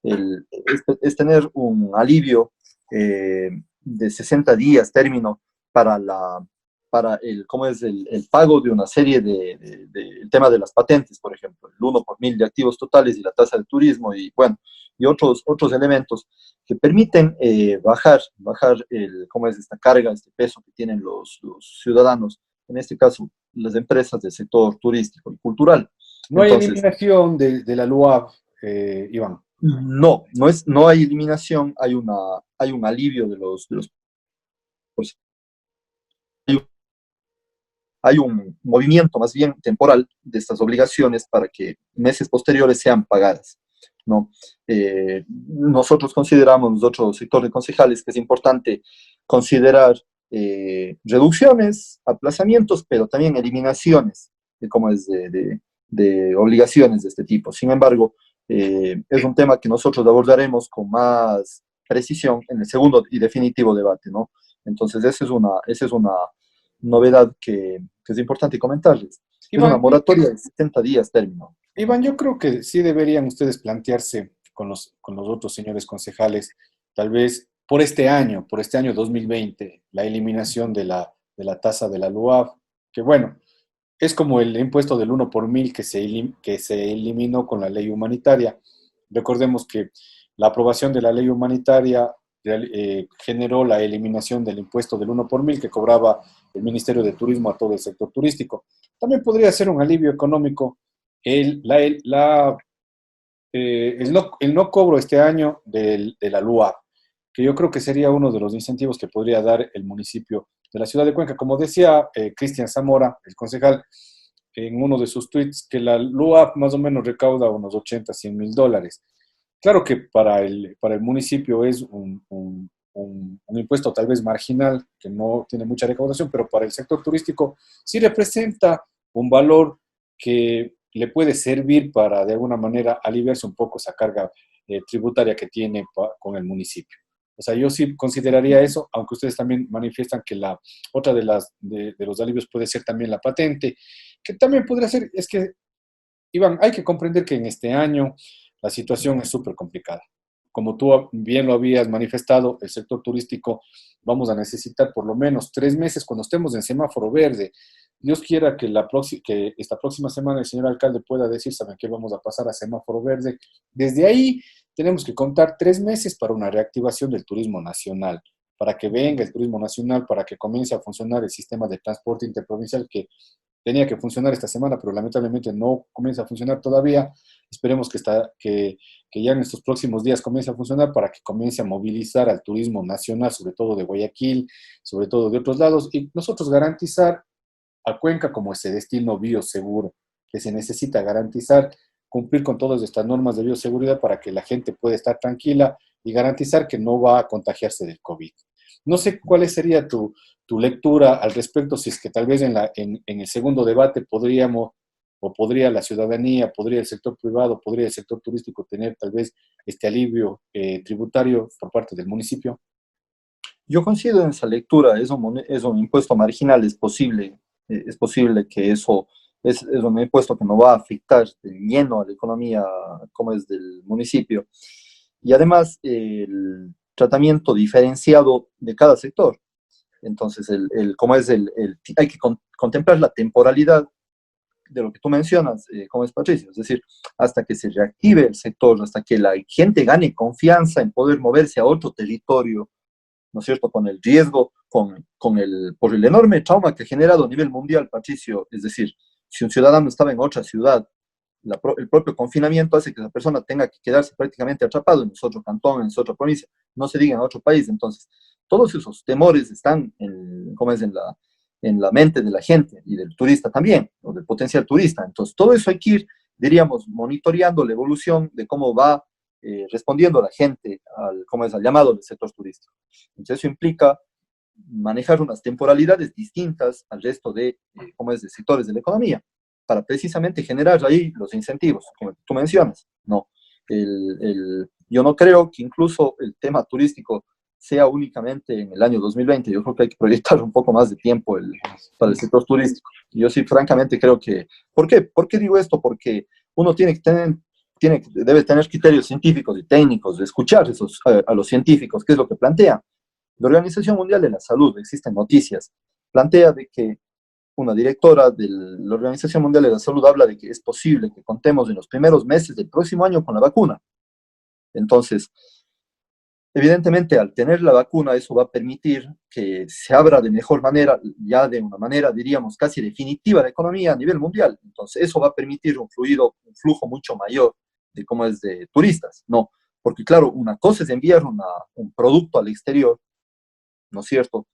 es tener un alivio de 60 días término para ¿cómo es? El pago de una serie el tema de las patentes, por ejemplo, el 1 por 1000 de activos totales y la tasa de turismo y bueno, y otros elementos que permiten bajar ¿cómo es? Esta carga, este peso que tienen los ciudadanos, en este caso las empresas del sector turístico y cultural. No hay eliminación de la LUAP, Iván. No hay eliminación, hay un alivio de los hay un movimiento más bien temporal de estas obligaciones para que meses posteriores sean pagadas, ¿no? Nosotros consideramos, nosotros, sector de concejales, que es importante considerar reducciones, aplazamientos, pero también eliminaciones de obligaciones de este tipo. Sin embargo, es un tema que nosotros abordaremos con más precisión en el segundo y definitivo debate, ¿no? Entonces, esa es una novedad que es importante comentarles. Es una moratoria de 70 días término. Iván, yo creo que sí deberían ustedes plantearse con los otros señores concejales, tal vez por este año 2020, la eliminación de la tasa de la LUAF, que bueno, es como el impuesto del 1 por 1000 que se eliminó con la ley humanitaria. Recordemos que la aprobación de la ley humanitaria generó la eliminación del impuesto del 1 por 1000 que cobraba el Ministerio de Turismo a todo el sector turístico. También podría ser un alivio económico el no cobro este año de la LUA, que yo creo que sería uno de los incentivos que podría dar el municipio de la ciudad de Cuenca. Como decía Cristian Zamora, el concejal, en uno de sus tweets, que la LUA más o menos recauda unos 80, 100 mil dólares. Claro que para el municipio es un impuesto tal vez marginal, que no tiene mucha recaudación, pero para el sector turístico sí representa un valor que le puede servir para de alguna manera aliviarse un poco esa carga tributaria que tiene con el municipio. O sea, yo sí consideraría eso, aunque ustedes también manifiestan que la otra de los alivios puede ser también la patente, que también podría ser, es que, Iván, hay que comprender que en este año la situación es súper complicada. Como tú bien lo habías manifestado, el sector turístico vamos a necesitar por lo menos 3 meses cuando estemos en semáforo verde. Dios quiera que esta próxima semana el señor alcalde pueda decir, ¿saben qué? Vamos a pasar a semáforo verde. Desde ahí tenemos que contar 3 meses para una reactivación del turismo nacional, para que venga el turismo nacional, para que comience a funcionar el sistema de transporte interprovincial que tenía que funcionar esta semana, pero lamentablemente no comienza a funcionar todavía. Esperemos que ya en estos próximos días comience a funcionar para que comience a movilizar al turismo nacional, sobre todo de Guayaquil, sobre todo de otros lados, y nosotros garantizar a Cuenca como ese destino bioseguro, que se necesita garantizar, cumplir con todas estas normas de bioseguridad para que la gente pueda estar tranquila y garantizar que no va a contagiarse del COVID. No sé cuál sería tu lectura al respecto, si es que tal vez en el segundo debate podría la ciudadanía, podría el sector privado, podría el sector turístico tener tal vez este alivio tributario por parte del municipio. Yo coincido en esa lectura, es un impuesto marginal, es posible que eso es un impuesto que no va a afectar de lleno a la economía como es del municipio. Y además, el tratamiento diferenciado de cada sector. Entonces, hay que contemplar la temporalidad de lo que tú mencionas, como es Patricio, es decir, hasta que se reactive el sector, hasta que la gente gane confianza en poder moverse a otro territorio, ¿no es cierto?, con el riesgo, por el enorme trauma que ha generado a nivel mundial, Patricio, es decir, si un ciudadano estaba en otra ciudad, el propio confinamiento hace que esa persona tenga que quedarse prácticamente atrapado en su otro cantón, en su otra provincia, no se diga en otro país. Entonces, todos esos temores están en la mente de la gente y del turista también, o del potencial turista. Entonces, todo eso hay que ir, diríamos, monitoreando la evolución de cómo va respondiendo la gente al llamado del sector turístico. Entonces, eso implica manejar unas temporalidades distintas al resto de sectores de la economía, para precisamente generar ahí los incentivos, como tú mencionas, ¿no? Yo no creo que incluso el tema turístico sea únicamente en el año 2020, yo creo que hay que proyectar un poco más de tiempo para el sector turístico. Yo sí, francamente, creo que... ¿Por qué? ¿Por qué digo esto? Porque uno debe tener criterios científicos y técnicos, de escuchar a los científicos, qué es lo que plantean. La Organización Mundial de la Salud, existen noticias, plantea de que una directora de la Organización Mundial de la Salud habla de que es posible que contemos en los primeros meses del próximo año con la vacuna. Entonces, evidentemente, al tener la vacuna, eso va a permitir que se abra de mejor manera, ya de una manera, diríamos, casi definitiva la economía a nivel mundial. Entonces, eso va a permitir un flujo mucho mayor de turistas, ¿no? Porque, claro, una cosa es enviar un producto al exterior, ¿no es cierto?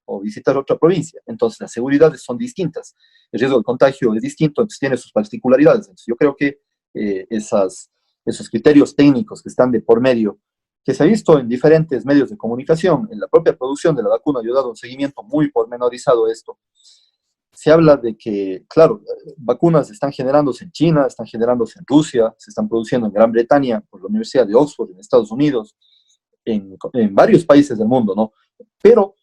o visitar otra provincia. Entonces las seguridades son distintas, el riesgo de contagio es distinto, entonces tiene sus particularidades. Entonces, yo creo que esos criterios técnicos que están de por medio, que se ha visto en diferentes medios de comunicación, en la propia producción de la vacuna, yo he dado un seguimiento muy pormenorizado a esto. Se habla de que, claro, vacunas están generándose en China, están generándose en Rusia, se están produciendo en Gran Bretaña por la Universidad de Oxford, en Estados Unidos, en varios países del mundo, ¿no? Pero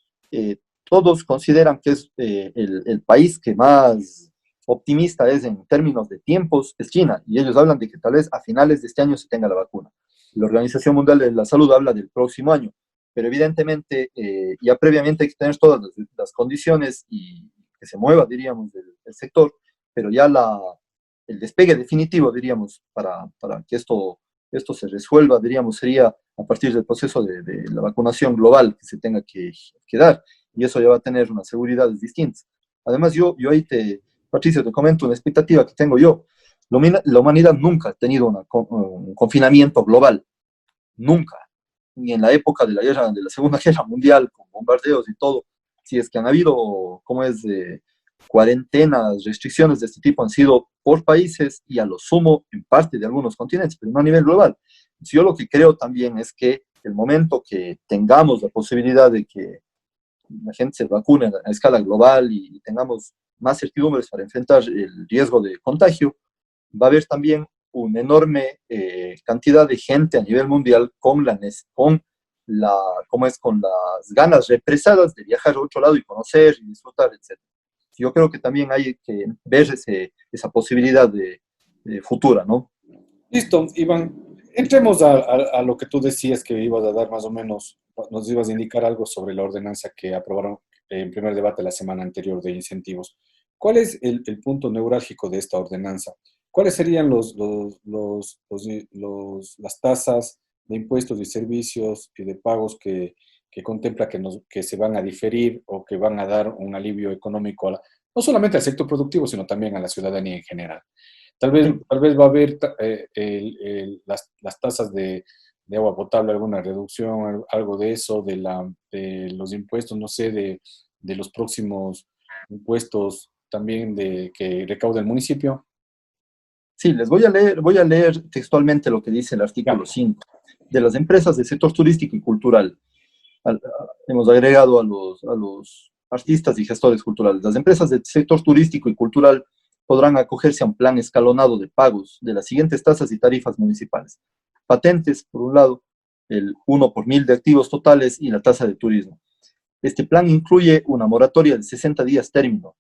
todos consideran que es el país que más optimista es en términos de tiempos, es China, y ellos hablan de que tal vez a finales de este año se tenga la vacuna. La Organización Mundial de la Salud habla del próximo año, pero evidentemente ya previamente hay que tener todas las condiciones y que se mueva, diríamos, del sector, pero ya el despegue definitivo, diríamos, para que esto se resuelva, diríamos, sería a partir del proceso de la vacunación global que se tenga que dar, y eso ya va a tener unas seguridades distintas. Además, yo ahí Patricio, te comento una expectativa que tengo yo. La humanidad nunca ha tenido un confinamiento global, nunca, ni en la época de la Segunda Guerra Mundial, con bombardeos y todo. Si es que han habido, cuarentenas, restricciones de este tipo, han sido por países y a lo sumo en parte de algunos continentes, pero no a nivel global. Entonces, yo lo que creo también es que el momento que tengamos la posibilidad de que la gente se vacune a escala global y tengamos más certidumbres para enfrentar el riesgo de contagio, va a haber también una enorme cantidad de gente a nivel mundial con las ganas represadas de viajar a otro lado y conocer y disfrutar, etc. Yo creo que también hay que ver esa posibilidad de futura, ¿no? Listo, Iván. Entremos a lo que tú decías que ibas a dar más o menos, nos ibas a indicar algo sobre la ordenanza que aprobaron en primer debate la semana anterior de incentivos. ¿Cuál es el punto neurálgico de esta ordenanza? ¿Cuáles serían las tasas de impuestos y servicios y de pagos que contempla que se van a diferir o que van a dar un alivio económico no solamente al sector productivo, sino también a la ciudadanía en general? Tal vez va a haber las tasas de agua potable, alguna reducción, algo de eso, de los impuestos, no sé, de los próximos impuestos también que recauda el municipio. Sí, les voy a leer textualmente lo que dice el artículo 5. De las empresas del sector turístico y cultural, hemos agregado a los artistas y gestores culturales. Las empresas del sector turístico y cultural podrán acogerse a un plan escalonado de pagos de las siguientes tasas y tarifas municipales. Patentes, por un lado, el 1 por 1000 de activos totales y la tasa de turismo. Este plan incluye una moratoria de 60 días término,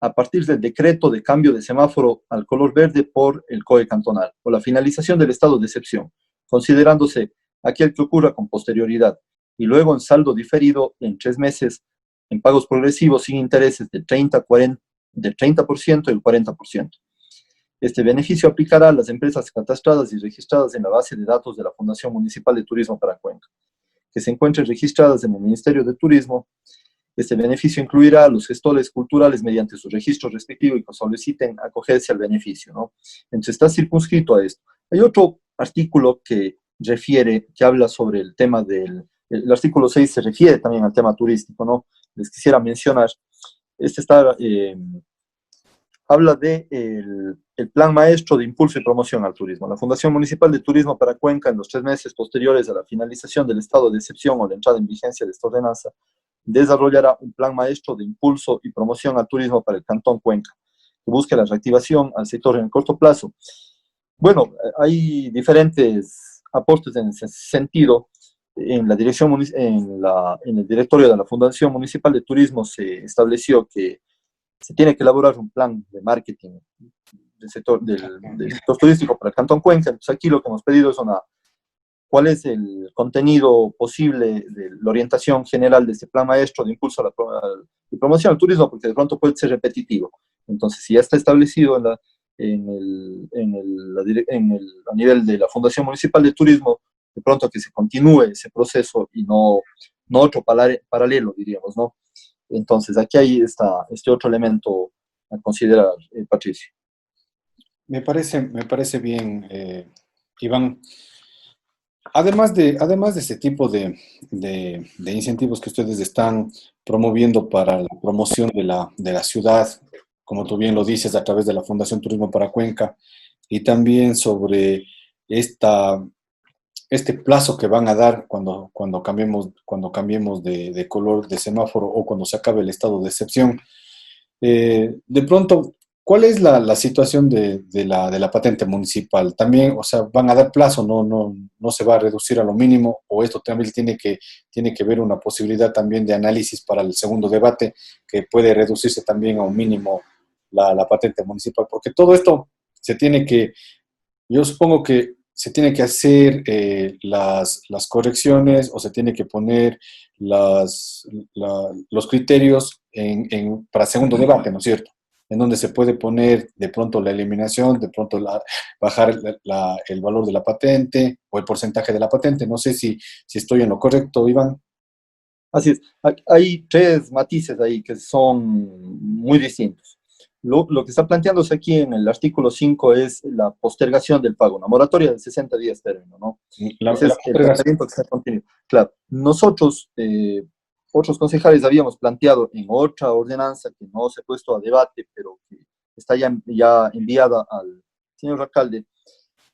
a partir del decreto de cambio de semáforo al color verde por el COE cantonal, o la finalización del estado de excepción, considerándose aquel que ocurra con posterioridad, y luego en saldo diferido en 3 meses, en pagos progresivos sin intereses del 30% y el 40%. Este beneficio aplicará a las empresas catastradas y registradas en la base de datos de la Fundación Municipal de Turismo para Cuenca, que se encuentren registradas en el Ministerio de Turismo. Este beneficio incluirá a los gestores culturales mediante su registro respectivo y que soliciten acogerse al beneficio, ¿no? Entonces está circunscrito a esto. Hay otro artículo que habla sobre el tema el artículo 6 se refiere también al tema turístico, ¿no? Les quisiera mencionar, habla de el Plan Maestro de Impulso y Promoción al Turismo. La Fundación Municipal de Turismo para Cuenca, en los 3 meses posteriores a la finalización del estado de excepción o la entrada en vigencia de esta ordenanza, desarrollará un plan maestro de impulso y promoción al turismo para el Cantón Cuenca, que busque la reactivación al sector en el corto plazo. Bueno, hay diferentes aportes en ese sentido. En el directorio de la Fundación Municipal de Turismo se estableció que se tiene que elaborar un plan de marketing del sector turístico para el Cantón Cuenca. Entonces aquí lo que hemos pedido es cuál es el contenido posible de la orientación general de este plan maestro de impulso y promoción al turismo, porque de pronto puede ser repetitivo. Entonces, si ya está establecido a nivel de la Fundación Municipal de Turismo, de pronto que se continúe ese proceso y no otro paralelo, diríamos, ¿no? Entonces, aquí hay este otro elemento a considerar, Patricio. Me parece bien, Iván. además de este tipo de incentivos que ustedes están promoviendo para la promoción de la ciudad, como tú bien lo dices, a través de la Fundación Turismo para Cuenca, y también sobre esta, este plazo que van a dar cuando cambiemos de color de semáforo o cuando se acabe el estado de excepción. De pronto, ¿cuál es la situación de la patente municipal? También, o sea, ¿van a dar plazo? ¿No se va a reducir a lo mínimo? ¿O esto también tiene que ver una posibilidad también de análisis para el segundo debate, que puede reducirse también a un mínimo la patente municipal? Porque todo esto se tiene que, yo supongo que se tiene que hacer las correcciones o se tiene que poner los criterios para segundo debate, ¿no es cierto? En donde se puede poner de pronto la eliminación, de pronto bajar el valor de la patente o el porcentaje de la patente. No sé si estoy en lo correcto, Iván. Así es. Hay tres matices ahí que son muy distintos. Lo que está planteándose aquí en el artículo 5 es la postergación del pago, una moratoria de 60 días término, ¿no? Ese es el planteamiento que está contenido. Claro, nosotros, otros concejales, habíamos planteado en otra ordenanza que no se ha puesto a debate, pero que está ya enviada al señor alcalde,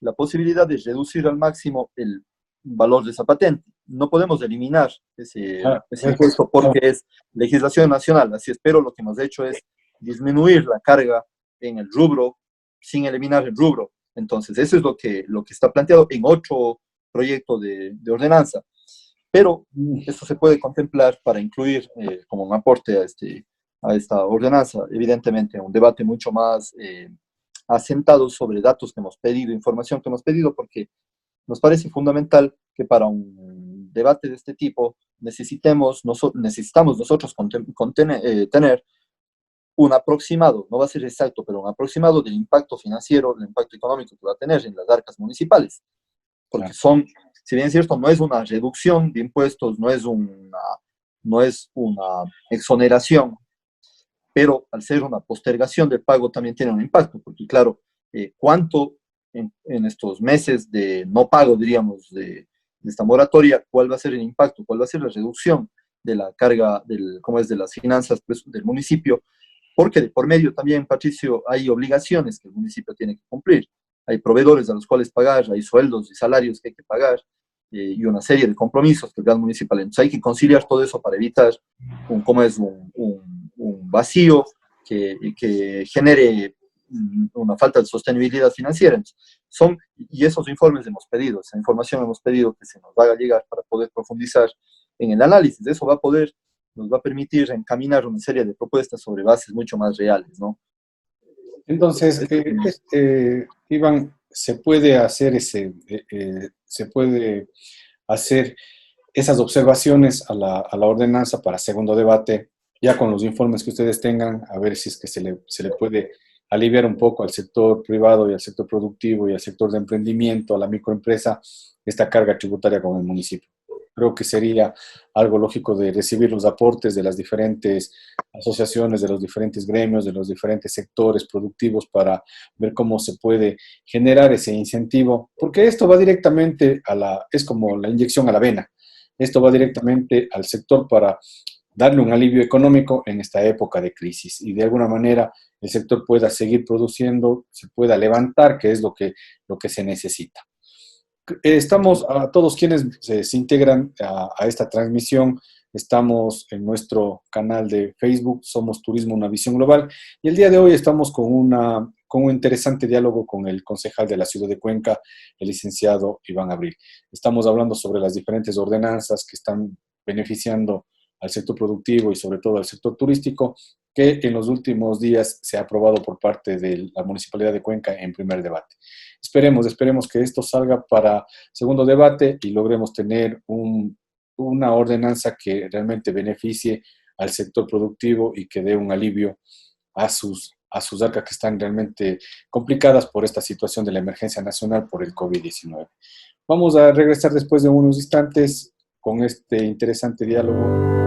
la posibilidad de reducir al máximo el valor de esa patente. No podemos eliminar ese impuesto porque es legislación nacional, así es, pero lo que hemos hecho es disminuir la carga en el rubro sin eliminar el rubro. Entonces, eso es lo que está planteado en otro proyecto de ordenanza. Pero esto se puede contemplar para incluir como un aporte a esta ordenanza, evidentemente, un debate mucho más asentado sobre datos que hemos pedido, información que hemos pedido, porque nos parece fundamental que para un debate de este tipo necesitamos nosotros tener un aproximado, no va a ser exacto, pero un aproximado del impacto financiero, del impacto económico que va a tener en las arcas municipales. Porque si bien es cierto, no es una reducción de impuestos, no es una exoneración, pero al ser una postergación del pago también tiene un impacto, porque claro, cuánto en estos meses de no pago, diríamos, de esta moratoria, cuál va a ser el impacto, cuál va a ser la reducción de la carga de las finanzas del municipio, porque de por medio también, Patricio, hay obligaciones que el municipio tiene que cumplir. Hay proveedores a los cuales pagar, hay sueldos y salarios que hay que pagar, y una serie de compromisos que el plan municipal. Entonces hay que conciliar todo eso para evitar un vacío que genere una falta de sostenibilidad financiera. Y esos informes hemos pedido, esa información hemos pedido que se nos haga llegar para poder profundizar en el análisis. Eso nos va a permitir encaminar una serie de propuestas sobre bases mucho más reales, ¿no? Entonces, Iván, se puede hacer esas observaciones a la ordenanza para segundo debate, ya con los informes que ustedes tengan, a ver si es que se le puede aliviar un poco al sector privado y al sector productivo y al sector de emprendimiento, a la microempresa, esta carga tributaria con el municipio. Creo que sería algo lógico de recibir los aportes de las diferentes asociaciones, de los diferentes gremios, de los diferentes sectores productivos para ver cómo se puede generar ese incentivo, porque esto va directamente es como la inyección a la vena. Esto va directamente al sector para darle un alivio económico en esta época de crisis y de alguna manera el sector pueda seguir produciendo, se pueda levantar, que es lo que se necesita. Estamos a todos quienes se integran a esta transmisión. Estamos en nuestro canal de Facebook, Somos Turismo, una visión global. Y el día de hoy estamos con un interesante diálogo con el concejal de la ciudad de Cuenca, el licenciado Iván Abril. Estamos hablando sobre las diferentes ordenanzas que están beneficiando al sector productivo y sobre todo al sector turístico, que en los últimos días se ha aprobado por parte de la Municipalidad de Cuenca en primer debate. Esperemos que esto salga para segundo debate y logremos tener una ordenanza que realmente beneficie al sector productivo y que dé un alivio a sus arcas que están realmente complicadas por esta situación de la emergencia nacional por el COVID-19. Vamos a regresar después de unos instantes con este interesante diálogo.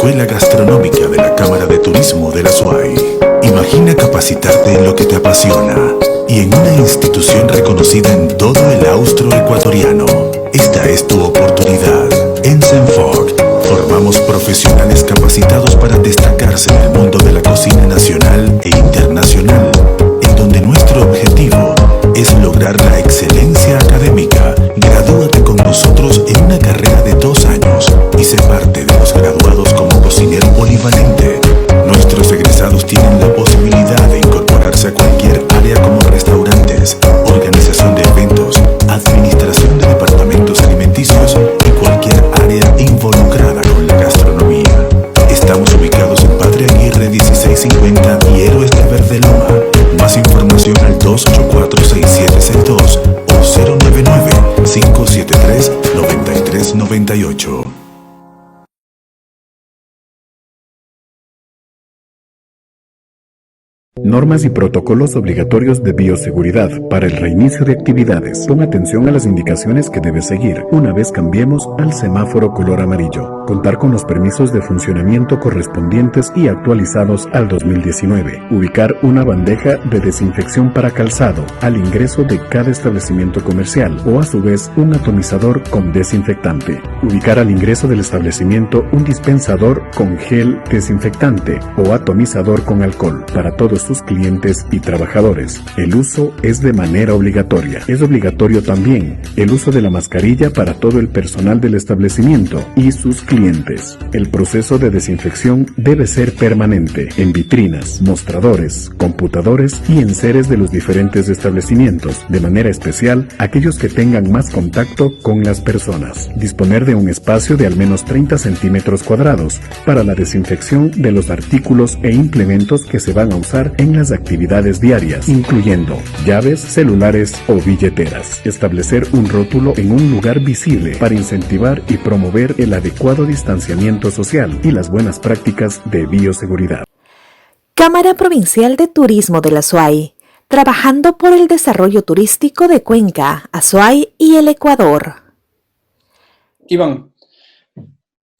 Escuela Gastronómica de la Cámara de Turismo de la SUAY. Imagina capacitarte en lo que te apasiona y en una institución reconocida en todo el austro ecuatoriano. Esta es tu oportunidad. En CENFOC formamos profesionales capacitados para destacarse en el mundo de la cocina nacional e internacional, en donde nuestro objetivo es lograr la excelencia académica. Gradúate con nosotros en una carrera de 2 años y sé parte de los graduados como cocinero polivalente. Nuestros egresados tienen la posibilidad de incorporarse a cualquier área como restaurantes, organización de eventos, administración de departamentos alimenticios y cualquier área involucrada con la gastronomía. Estamos ubicados en Padre Aguirre 1650 y Héroes de Verdeloma. Más información al 284-6762 o 099-573-9398. Normas y protocolos obligatorios de bioseguridad para el reinicio de actividades. Pon atención a las indicaciones que debes seguir una vez cambiemos al semáforo color amarillo. Contar con los permisos de funcionamiento correspondientes y actualizados al 2019. Ubicar una bandeja de desinfección para calzado al ingreso de cada establecimiento comercial o a su vez un atomizador con desinfectante. Ubicar al ingreso del establecimiento un dispensador con gel desinfectante o atomizador con alcohol para todos sus clientes y trabajadores. El uso es de manera obligatoria. Es obligatorio también el uso de la mascarilla para todo el personal del establecimiento y sus clientes. El proceso de desinfección debe ser permanente en vitrinas, mostradores, computadores y enseres de los diferentes establecimientos, de manera especial aquellos que tengan más contacto con las personas. Disponer de un espacio de al menos 30 centímetros cuadrados para la desinfección de los artículos e implementos que se van a usar en las actividades diarias, incluyendo llaves, celulares o billeteras. Establecer un rótulo en un lugar visible para incentivar y promover el adecuado distanciamiento social y las buenas prácticas de bioseguridad. Cámara Provincial de Turismo de la SUAY, trabajando por el desarrollo turístico de Cuenca, Azuay y el Ecuador. Iván,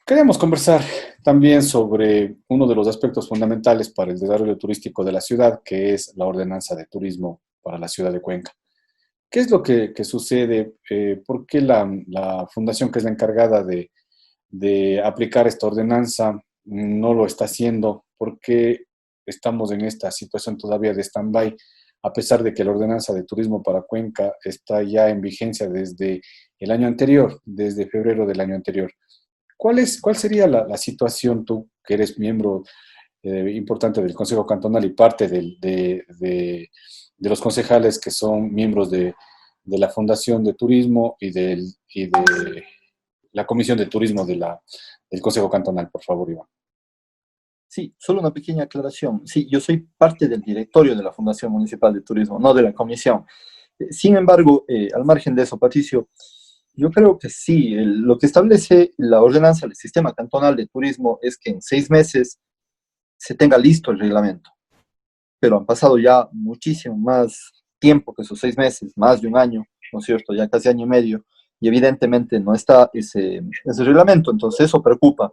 queremos conversar también sobre uno de los aspectos fundamentales para el desarrollo turístico de la ciudad, que es la ordenanza de turismo para la ciudad de Cuenca. ¿Qué es lo que sucede? ¿Por qué la fundación que es la encargada de aplicar esta ordenanza no lo está haciendo? ¿Por qué estamos en esta situación todavía de stand-by, a pesar de que la ordenanza de turismo para Cuenca está ya en vigencia desde el año anterior, desde febrero del año anterior? ¿Cuál sería la situación, tú que eres miembro importante del Consejo Cantonal y parte de los concejales que son miembros de la Fundación de Turismo y de la Comisión de Turismo del Consejo Cantonal? Por favor, Iván. Sí, solo una pequeña aclaración. Sí, yo soy parte del directorio de la Fundación Municipal de Turismo, no de la comisión. Sin embargo, al margen de eso, Patricio, yo creo que sí, lo que establece la ordenanza del Sistema Cantonal de Turismo es que en 6 meses se tenga listo el reglamento. Pero han pasado ya muchísimo más tiempo que esos 6 meses, más de un año, ¿no es cierto? Ya casi año y medio, y evidentemente no está ese reglamento, entonces eso preocupa.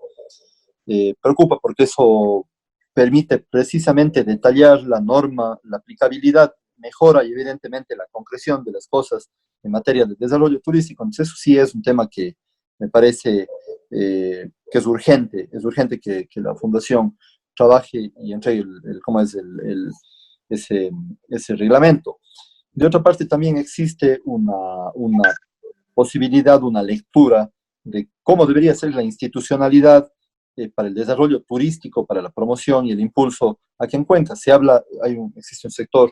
Preocupa porque eso permite precisamente detallar la norma, la aplicabilidad, mejora y evidentemente la concreción de las cosas en materia de desarrollo turístico. Entonces eso sí es un tema que me parece que es urgente que la Fundación trabaje y entregue ese reglamento. De otra parte también existe una posibilidad, una lectura de cómo debería ser la institucionalidad para el desarrollo turístico, para la promoción y el impulso aquí en Cuenca. Existe un sector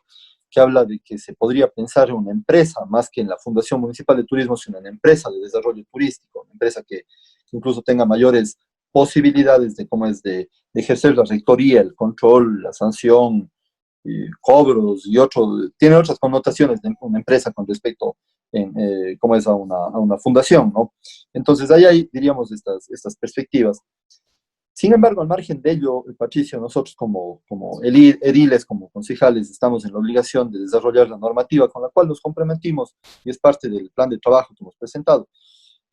que habla de que se podría pensar en una empresa, más que en la Fundación Municipal de Turismo, sino en una empresa de desarrollo turístico, una empresa que incluso tenga mayores posibilidades de ejercer la rectoría, el control, la sanción, cobros tiene otras connotaciones de una empresa con respecto a una fundación, ¿no? Entonces ahí hay, diríamos, estas perspectivas. Sin embargo, al margen de ello, Patricio, nosotros como ediles, como concejales, estamos en la obligación de desarrollar la normativa con la cual nos comprometimos y es parte del plan de trabajo que hemos presentado.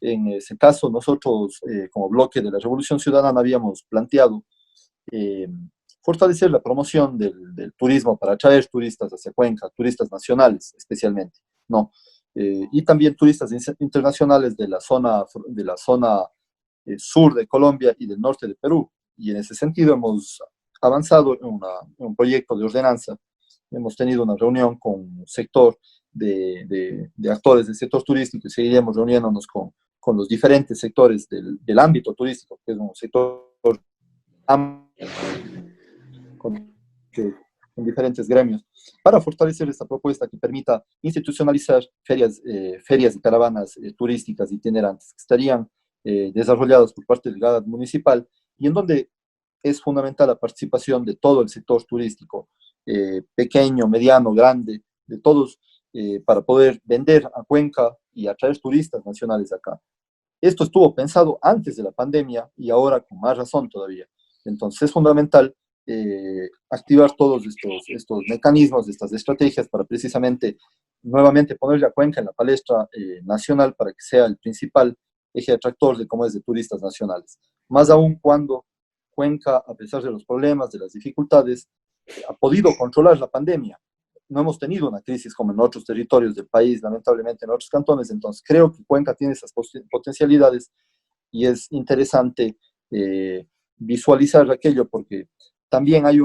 En ese caso, nosotros, como bloque de la Revolución Ciudadana, habíamos planteado fortalecer la promoción del turismo para atraer turistas hacia Cuenca, turistas nacionales especialmente, ¿no? Y también turistas internacionales de la zona sur de Colombia y del norte de Perú. Y en ese sentido hemos avanzado en un proyecto de ordenanza. Hemos tenido una reunión con un sector de actores del sector turístico y seguiremos reuniéndonos con los diferentes sectores del ámbito turístico, que es un sector amplio, con diferentes gremios, para fortalecer esta propuesta que permita institucionalizar ferias y caravanas turísticas itinerantes que estarían desarrolladas por parte del GAD municipal y en donde es fundamental la participación de todo el sector turístico, pequeño, mediano, grande, de todos, para poder vender a Cuenca y atraer turistas nacionales acá. Esto estuvo pensado antes de la pandemia y ahora con más razón todavía. Entonces es fundamental activar todos estos mecanismos, estas estrategias para precisamente nuevamente ponerle a Cuenca en la palestra nacional para que sea el principal eje atractor de cómo es de turistas nacionales. Más aún cuando Cuenca, a pesar de los problemas, de las dificultades, ha podido controlar la pandemia. No hemos tenido una crisis como en otros territorios del país, lamentablemente en otros cantones, entonces creo que Cuenca tiene esas potencialidades y es interesante visualizar aquello porque también hay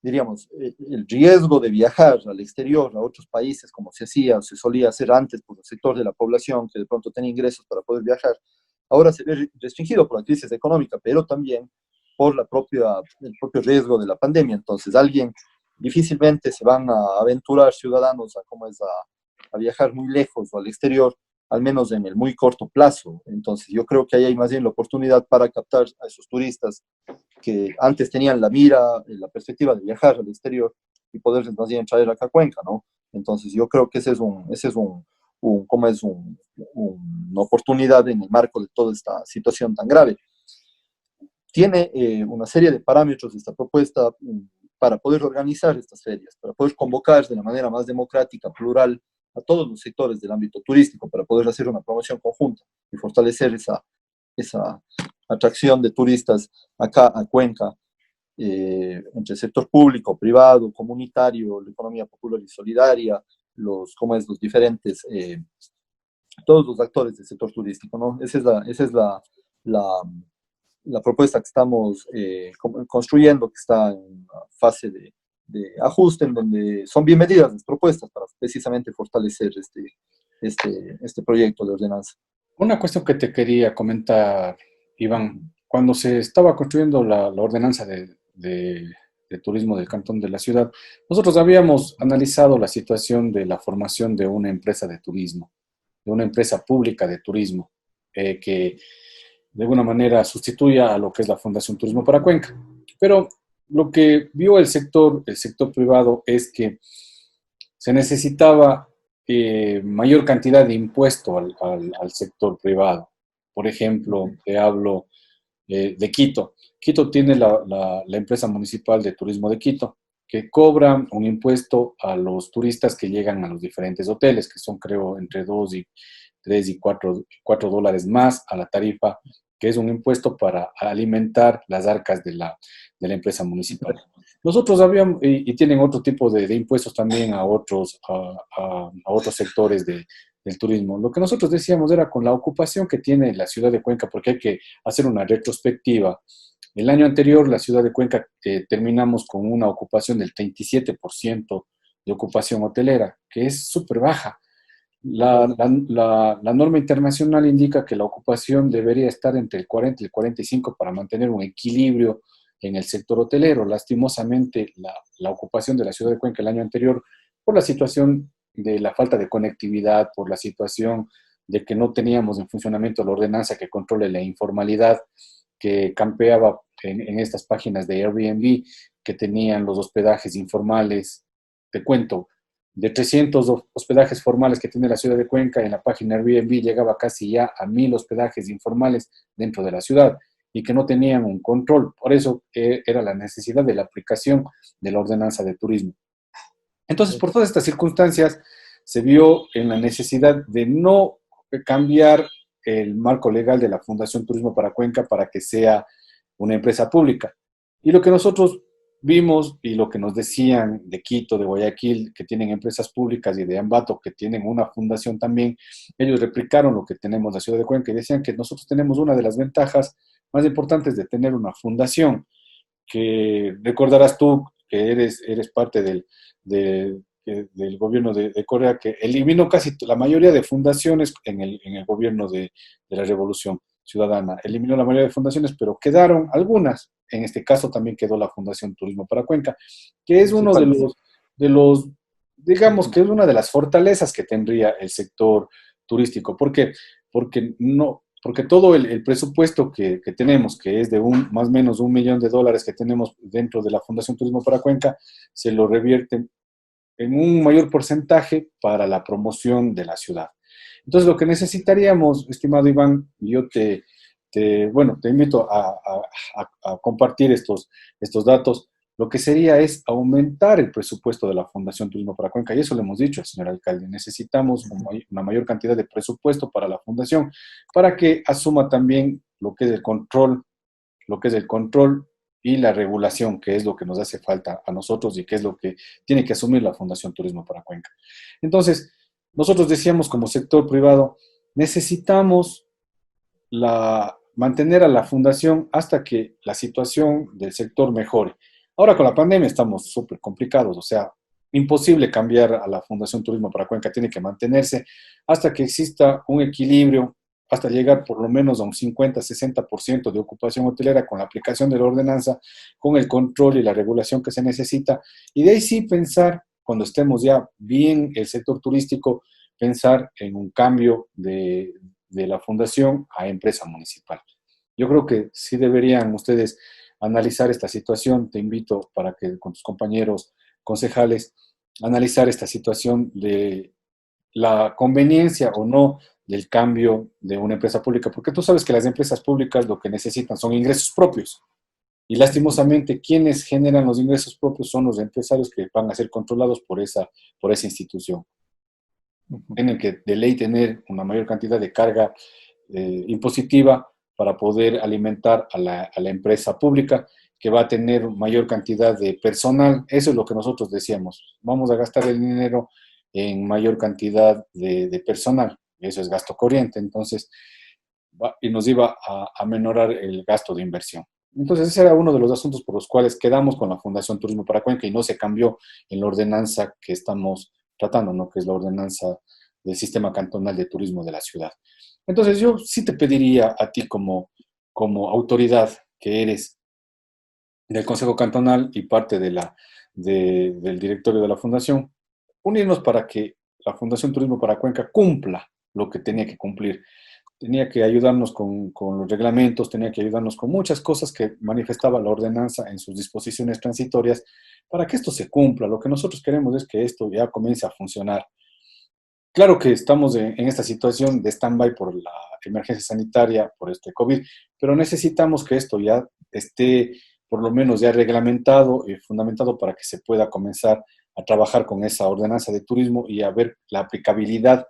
diríamos, el riesgo de viajar al exterior, a otros países, como se solía hacer antes por el sector de la población que de pronto tenía ingresos para poder viajar, ahora se ve restringido por la crisis económica, pero también por el propio riesgo de la pandemia. Entonces, difícilmente se van a aventurar ciudadanos a viajar muy lejos o al exterior, al menos en el muy corto plazo. Entonces, yo creo que ahí hay más bien la oportunidad para captar a esos turistas que antes tenían la mira, la perspectiva de viajar al exterior y poderles más bien traer acá a Cuenca, ¿no? Entonces, yo creo que esa es una oportunidad en el marco de toda esta situación tan grave. Tiene una serie de parámetros esta propuesta para poder organizar estas ferias, para poder convocar de la manera más democrática, plural, a todos los sectores del ámbito turístico, para poder hacer una promoción conjunta y fortalecer esa atracción de turistas acá a Cuenca, entre el sector público, privado, comunitario, la economía popular y solidaria, los diferentes, todos los actores del sector turístico, ¿no? Esa es la propuesta que estamos construyendo, que está en fase de ajuste, en donde son bien medidas las propuestas para precisamente fortalecer este proyecto de ordenanza. Una cuestión que te quería comentar, Iván, cuando se estaba construyendo la ordenanza de turismo del Cantón de la Ciudad, nosotros habíamos analizado la situación de la formación de una empresa de turismo, de una empresa pública de turismo, que de alguna manera sustituya a lo que es la Fundación Turismo para Cuenca. Pero lo que vio el sector privado es que se necesitaba mayor cantidad de impuesto al sector privado. Por ejemplo, te hablo de Quito. Quito tiene la empresa municipal de turismo de Quito, que cobra un impuesto a los turistas que llegan a los diferentes hoteles, que son creo entre 2 y 3 y 4 dólares más a la tarifa, que es un impuesto para alimentar las arcas de la empresa municipal. Nosotros habíamos, y tienen otro tipo de impuestos también a otros sectores del turismo. Lo que nosotros decíamos era con la ocupación que tiene la ciudad de Cuenca, porque hay que hacer una retrospectiva. El año anterior, la ciudad de Cuenca terminamos con una ocupación del 37% de ocupación hotelera, que es súper baja. La norma internacional indica que la ocupación debería estar entre el 40 y el 45 para mantener un equilibrio en el sector hotelero. Lastimosamente, la ocupación de la ciudad de Cuenca el año anterior, por la situación de la falta de conectividad, por la situación de que no teníamos en funcionamiento la ordenanza que controle la informalidad, que campeaba en estas páginas de Airbnb, que tenían los hospedajes informales. Te cuento, de 300 hospedajes formales que tiene la ciudad de Cuenca, en la página Airbnb llegaba casi ya a 1000 hospedajes informales dentro de la ciudad y que no tenían un control. Por eso era la necesidad de la aplicación de la ordenanza de turismo. Entonces, por todas estas circunstancias, se vio en la necesidad de no cambiar el marco legal de la Fundación Turismo para Cuenca para que sea una empresa pública. Y lo que nosotros vimos y lo que nos decían de Quito, de Guayaquil, que tienen empresas públicas, y de Ambato, que tienen una fundación también, ellos replicaron lo que tenemos en la ciudad de Cuenca y decían que nosotros tenemos una de las ventajas más importantes de tener una fundación, que recordarás tú que eres parte del gobierno de Corea, que eliminó casi la mayoría de fundaciones en el gobierno de la Revolución Ciudadana. Eliminó la mayoría de fundaciones, pero quedaron algunas. En este caso también quedó la Fundación Turismo para Cuenca, que es uno de los, digamos que es una de las fortalezas que tendría el sector turístico. ¿Por qué? Porque todo el presupuesto que tenemos, que es de más o menos $1 millón que tenemos dentro de la Fundación Turismo para Cuenca, se lo revierte en un mayor porcentaje para la promoción de la ciudad. Entonces, lo que necesitaríamos, estimado Iván, y yo te invito a compartir estos datos. Lo que sería es aumentar el presupuesto de la Fundación Turismo para Cuenca, y eso le hemos dicho al señor alcalde. Necesitamos una mayor cantidad de presupuesto para la fundación, para que asuma también lo que es el control y la regulación, que es lo que nos hace falta a nosotros y que es lo que tiene que asumir la Fundación Turismo para Cuenca. Entonces, nosotros decíamos como sector privado, necesitamos mantener a la fundación hasta que la situación del sector mejore. Ahora con la pandemia estamos súper complicados, o sea, imposible cambiar a la Fundación Turismo para Cuenca, tiene que mantenerse hasta que exista un equilibrio, hasta llegar por lo menos a un 50-60% de ocupación hotelera con la aplicación de la ordenanza, con el control y la regulación que se necesita, y de ahí sí pensar, cuando estemos ya bien el sector turístico, pensar en un cambio de la fundación a empresa municipal. Yo creo que sí deberían ustedes analizar esta situación. Te invito para que con tus compañeros concejales analizar esta situación de la conveniencia o no del cambio de una empresa pública, porque tú sabes que las empresas públicas lo que necesitan son ingresos propios. Y lastimosamente, quienes generan los ingresos propios son los empresarios que van a ser controlados por esa institución. Tienen que de ley tener una mayor cantidad de carga impositiva para poder alimentar a la empresa pública, que va a tener mayor cantidad de personal. Eso es lo que nosotros decíamos. Vamos a gastar el dinero en mayor cantidad de personal. Eso es gasto corriente. Entonces, y nos iba a menorar el gasto de inversión. Entonces, ese era uno de los asuntos por los cuales quedamos con la Fundación Turismo para Cuenca y no se cambió en la ordenanza que estamos tratando, ¿no? Que es la ordenanza del Sistema Cantonal de Turismo de la ciudad. Entonces, yo sí te pediría a ti como autoridad que eres del Consejo Cantonal y parte del directorio de la Fundación, unirnos para que la Fundación Turismo para Cuenca cumpla lo que tenía que cumplir. Tenía que ayudarnos con los reglamentos, tenía que ayudarnos con muchas cosas que manifestaba la ordenanza en sus disposiciones transitorias para que esto se cumpla. Lo que nosotros queremos es que esto ya comience a funcionar. Claro que estamos en esta situación de stand-by por la emergencia sanitaria, por este COVID, pero necesitamos que esto ya esté por lo menos ya reglamentado y fundamentado para que se pueda comenzar a trabajar con esa ordenanza de turismo y a ver la aplicabilidad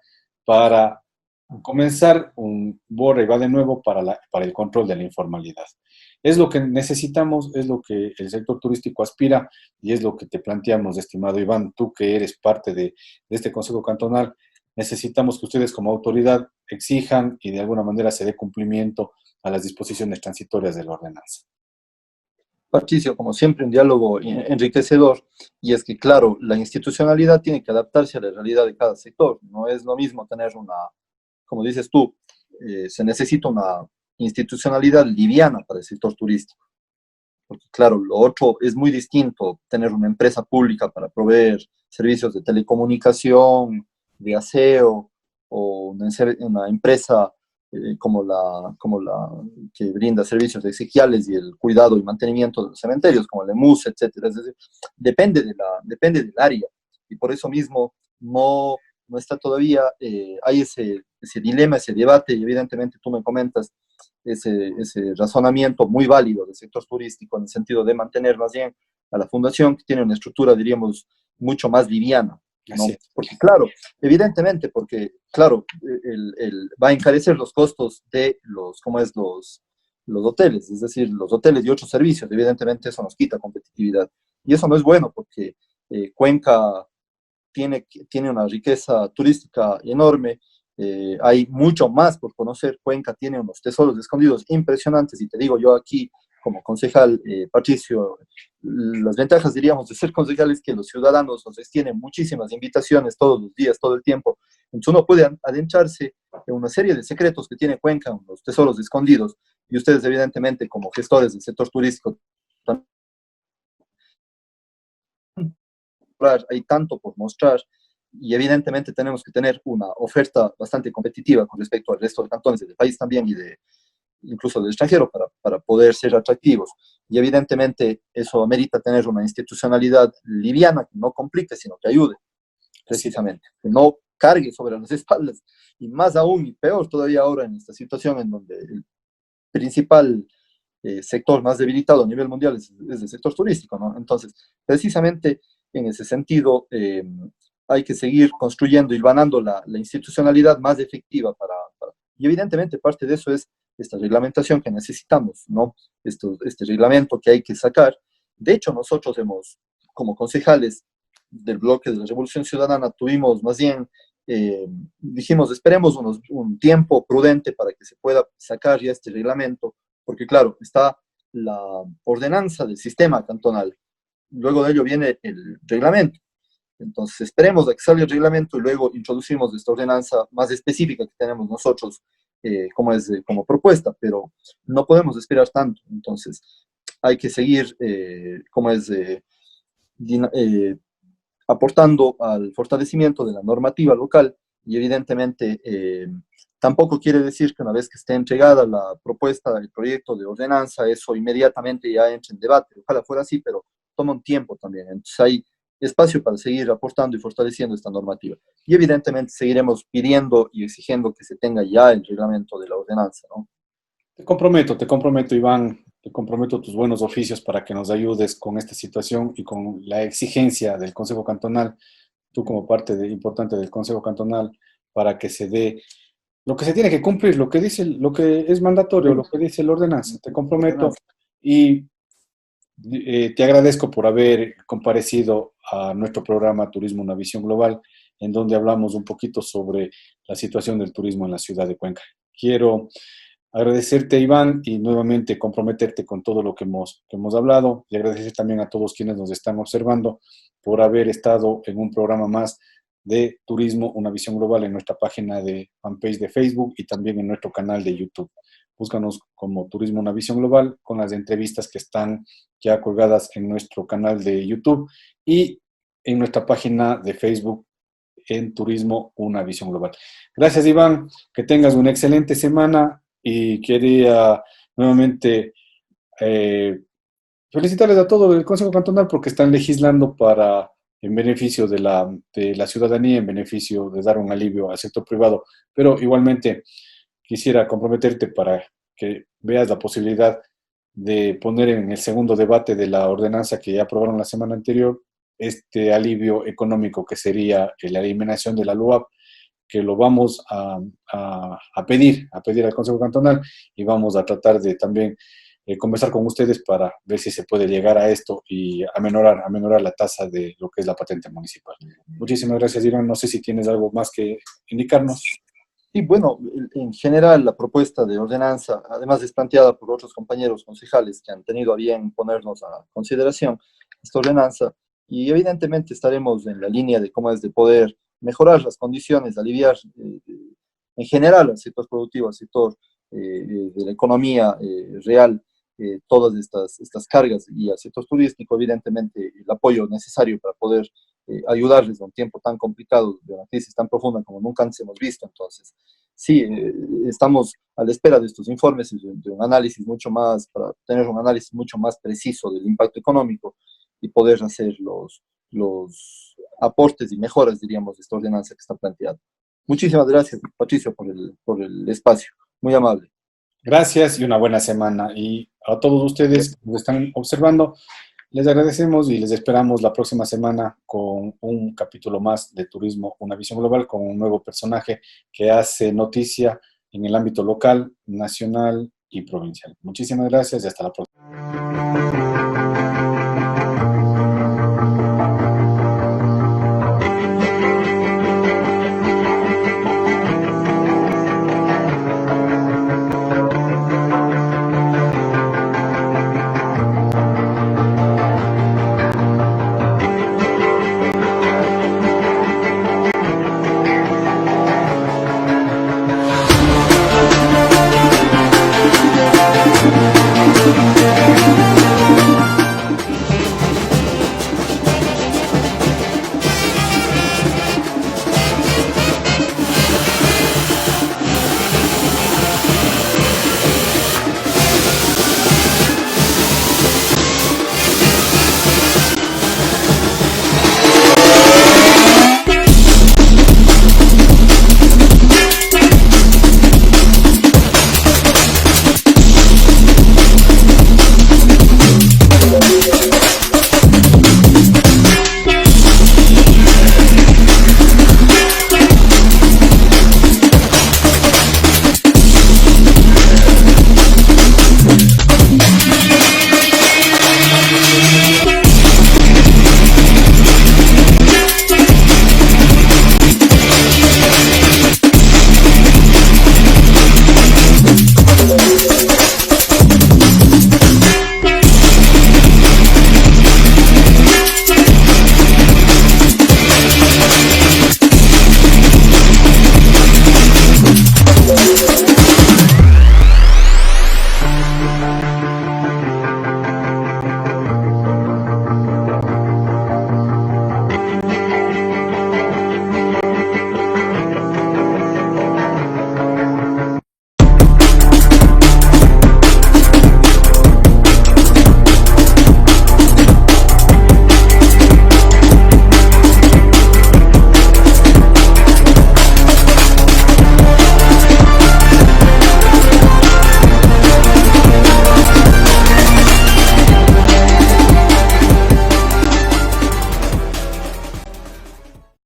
para comenzar un borra y va de nuevo para el control de la informalidad. Es lo que necesitamos, es lo que el sector turístico aspira y es lo que te planteamos, estimado Iván, tú que eres parte de este Consejo Cantonal. Necesitamos que ustedes como autoridad exijan y de alguna manera se dé cumplimiento a las disposiciones transitorias de la ordenanza. Patricio, como siempre, un diálogo enriquecedor, y es que, claro, la institucionalidad tiene que adaptarse a la realidad de cada sector. No es lo mismo tener como dices tú, se necesita una institucionalidad liviana para el sector turístico. Porque, claro, lo otro es muy distinto, tener una empresa pública para proveer servicios de telecomunicación, de aseo, o una empresa como la que brinda servicios exequiales y el cuidado y mantenimiento de los cementerios, como el EMUS, etcétera. Es decir, depende del área, y por eso mismo no está todavía, hay ese dilema, ese debate, y evidentemente tú me comentas ese razonamiento muy válido del sector turístico en el sentido de mantener más bien a la fundación, que tiene una estructura, diríamos, mucho más liviana, ¿no? Así es. Porque claro, evidentemente, porque claro, va a encarecer los costos de los hoteles, es decir, los hoteles y otros servicios, evidentemente eso nos quita competitividad. Y eso no es bueno porque Cuenca tiene una riqueza turística enorme, hay mucho más por conocer. Cuenca tiene unos tesoros escondidos impresionantes y te digo yo aquí como concejal, Patricio, las ventajas, diríamos, de ser concejal es que los ciudadanos nos extienden muchísimas invitaciones todos los días, todo el tiempo. Entonces uno puede adentrarse en una serie de secretos que tiene Cuenca, unos tesoros escondidos, y ustedes evidentemente como gestores del sector turístico, hay tanto por mostrar y evidentemente tenemos que tener una oferta bastante competitiva con respecto al resto de cantones del país también y incluso del extranjero para poder ser atractivos. Y evidentemente eso amerita tener una institucionalidad liviana que no complique, sino que ayude, precisamente, que no cargue sobre las espaldas. Y más aún y peor todavía ahora en esta situación en donde el principal sector más debilitado a nivel mundial es el sector turístico, ¿no? Entonces, precisamente en ese sentido, hay que seguir construyendo y hilvanando la institucionalidad más efectiva y evidentemente parte de eso es esta reglamentación que necesitamos, ¿no? Este reglamento que hay que sacar. De hecho, nosotros como concejales del bloque de la Revolución Ciudadana, tuvimos más bien, dijimos, esperemos un tiempo prudente para que se pueda sacar ya este reglamento, porque claro, está la ordenanza del sistema cantonal, luego de ello viene el reglamento. Entonces, esperemos a que salga el reglamento y luego introducimos esta ordenanza más específica que tenemos nosotros como propuesta, pero no podemos esperar tanto. Entonces, hay que seguir aportando al fortalecimiento de la normativa local y evidentemente tampoco quiere decir que una vez que esté entregada la propuesta, el proyecto de ordenanza, eso inmediatamente ya entre en debate. Ojalá fuera así, pero toma un tiempo también. Entonces hay espacio para seguir aportando y fortaleciendo esta normativa. Y evidentemente seguiremos pidiendo y exigiendo que se tenga ya el reglamento de la ordenanza, ¿no? Te comprometo, Iván, te comprometo tus buenos oficios para que nos ayudes con esta situación y con la exigencia del Consejo Cantonal, tú como parte importante del Consejo Cantonal, para que se dé lo que se tiene que cumplir, lo que es mandatorio, lo que dice la ordenanza. Te comprometo y te agradezco por haber comparecido a nuestro programa Turismo Una Visión Global, en donde hablamos un poquito sobre la situación del turismo en la ciudad de Cuenca. Quiero agradecerte, Iván, y nuevamente comprometerte con todo lo que hemos hablado, y agradecer también a todos quienes nos están observando por haber estado en un programa más de Turismo Una Visión Global en nuestra página de fanpage de Facebook y también en nuestro canal de YouTube. Búscanos como Turismo Una Visión Global con las entrevistas que están ya colgadas en nuestro canal de YouTube y en nuestra página de Facebook en Turismo Una Visión Global. Gracias, Iván, que tengas una excelente semana y quería nuevamente felicitarles a todo el Consejo Cantonal porque están legislando en beneficio de la ciudadanía, en beneficio de dar un alivio al sector privado, pero igualmente quisiera comprometerte para que veas la posibilidad de poner en el segundo debate de la ordenanza que ya aprobaron la semana anterior, este alivio económico que sería la eliminación de la LUAP, que lo vamos a pedir al Consejo Cantonal y vamos a tratar de también conversar con ustedes para ver si se puede llegar a esto y a menorar la tasa de lo que es la patente municipal. Muchísimas gracias, Iván. No sé si tienes algo más que indicarnos. Y bueno, en general la propuesta de ordenanza, además es planteada por otros compañeros concejales que han tenido a bien ponernos a consideración esta ordenanza y evidentemente estaremos en la línea de cómo es de poder mejorar las condiciones, aliviar en general al sector productivo, al sector de la economía real, todas estas cargas y al sector turístico, evidentemente el apoyo necesario para poder ayudarles en un tiempo tan complicado, de una crisis tan profunda como nunca antes hemos visto. Entonces, sí, estamos a la espera de estos informes y de un análisis mucho más, para tener un análisis mucho más preciso del impacto económico y poder hacer los aportes y mejoras, diríamos, de esta ordenanza que está planteada. Muchísimas gracias, Patricio, por el espacio. Muy amable. Gracias y una buena semana. Y a todos ustedes que nos están observando, Les agradecemos y les esperamos la próxima semana con un capítulo más de Turismo, una visión global, con un nuevo personaje que hace noticia en el ámbito local, nacional y provincial. Muchísimas gracias y hasta la próxima.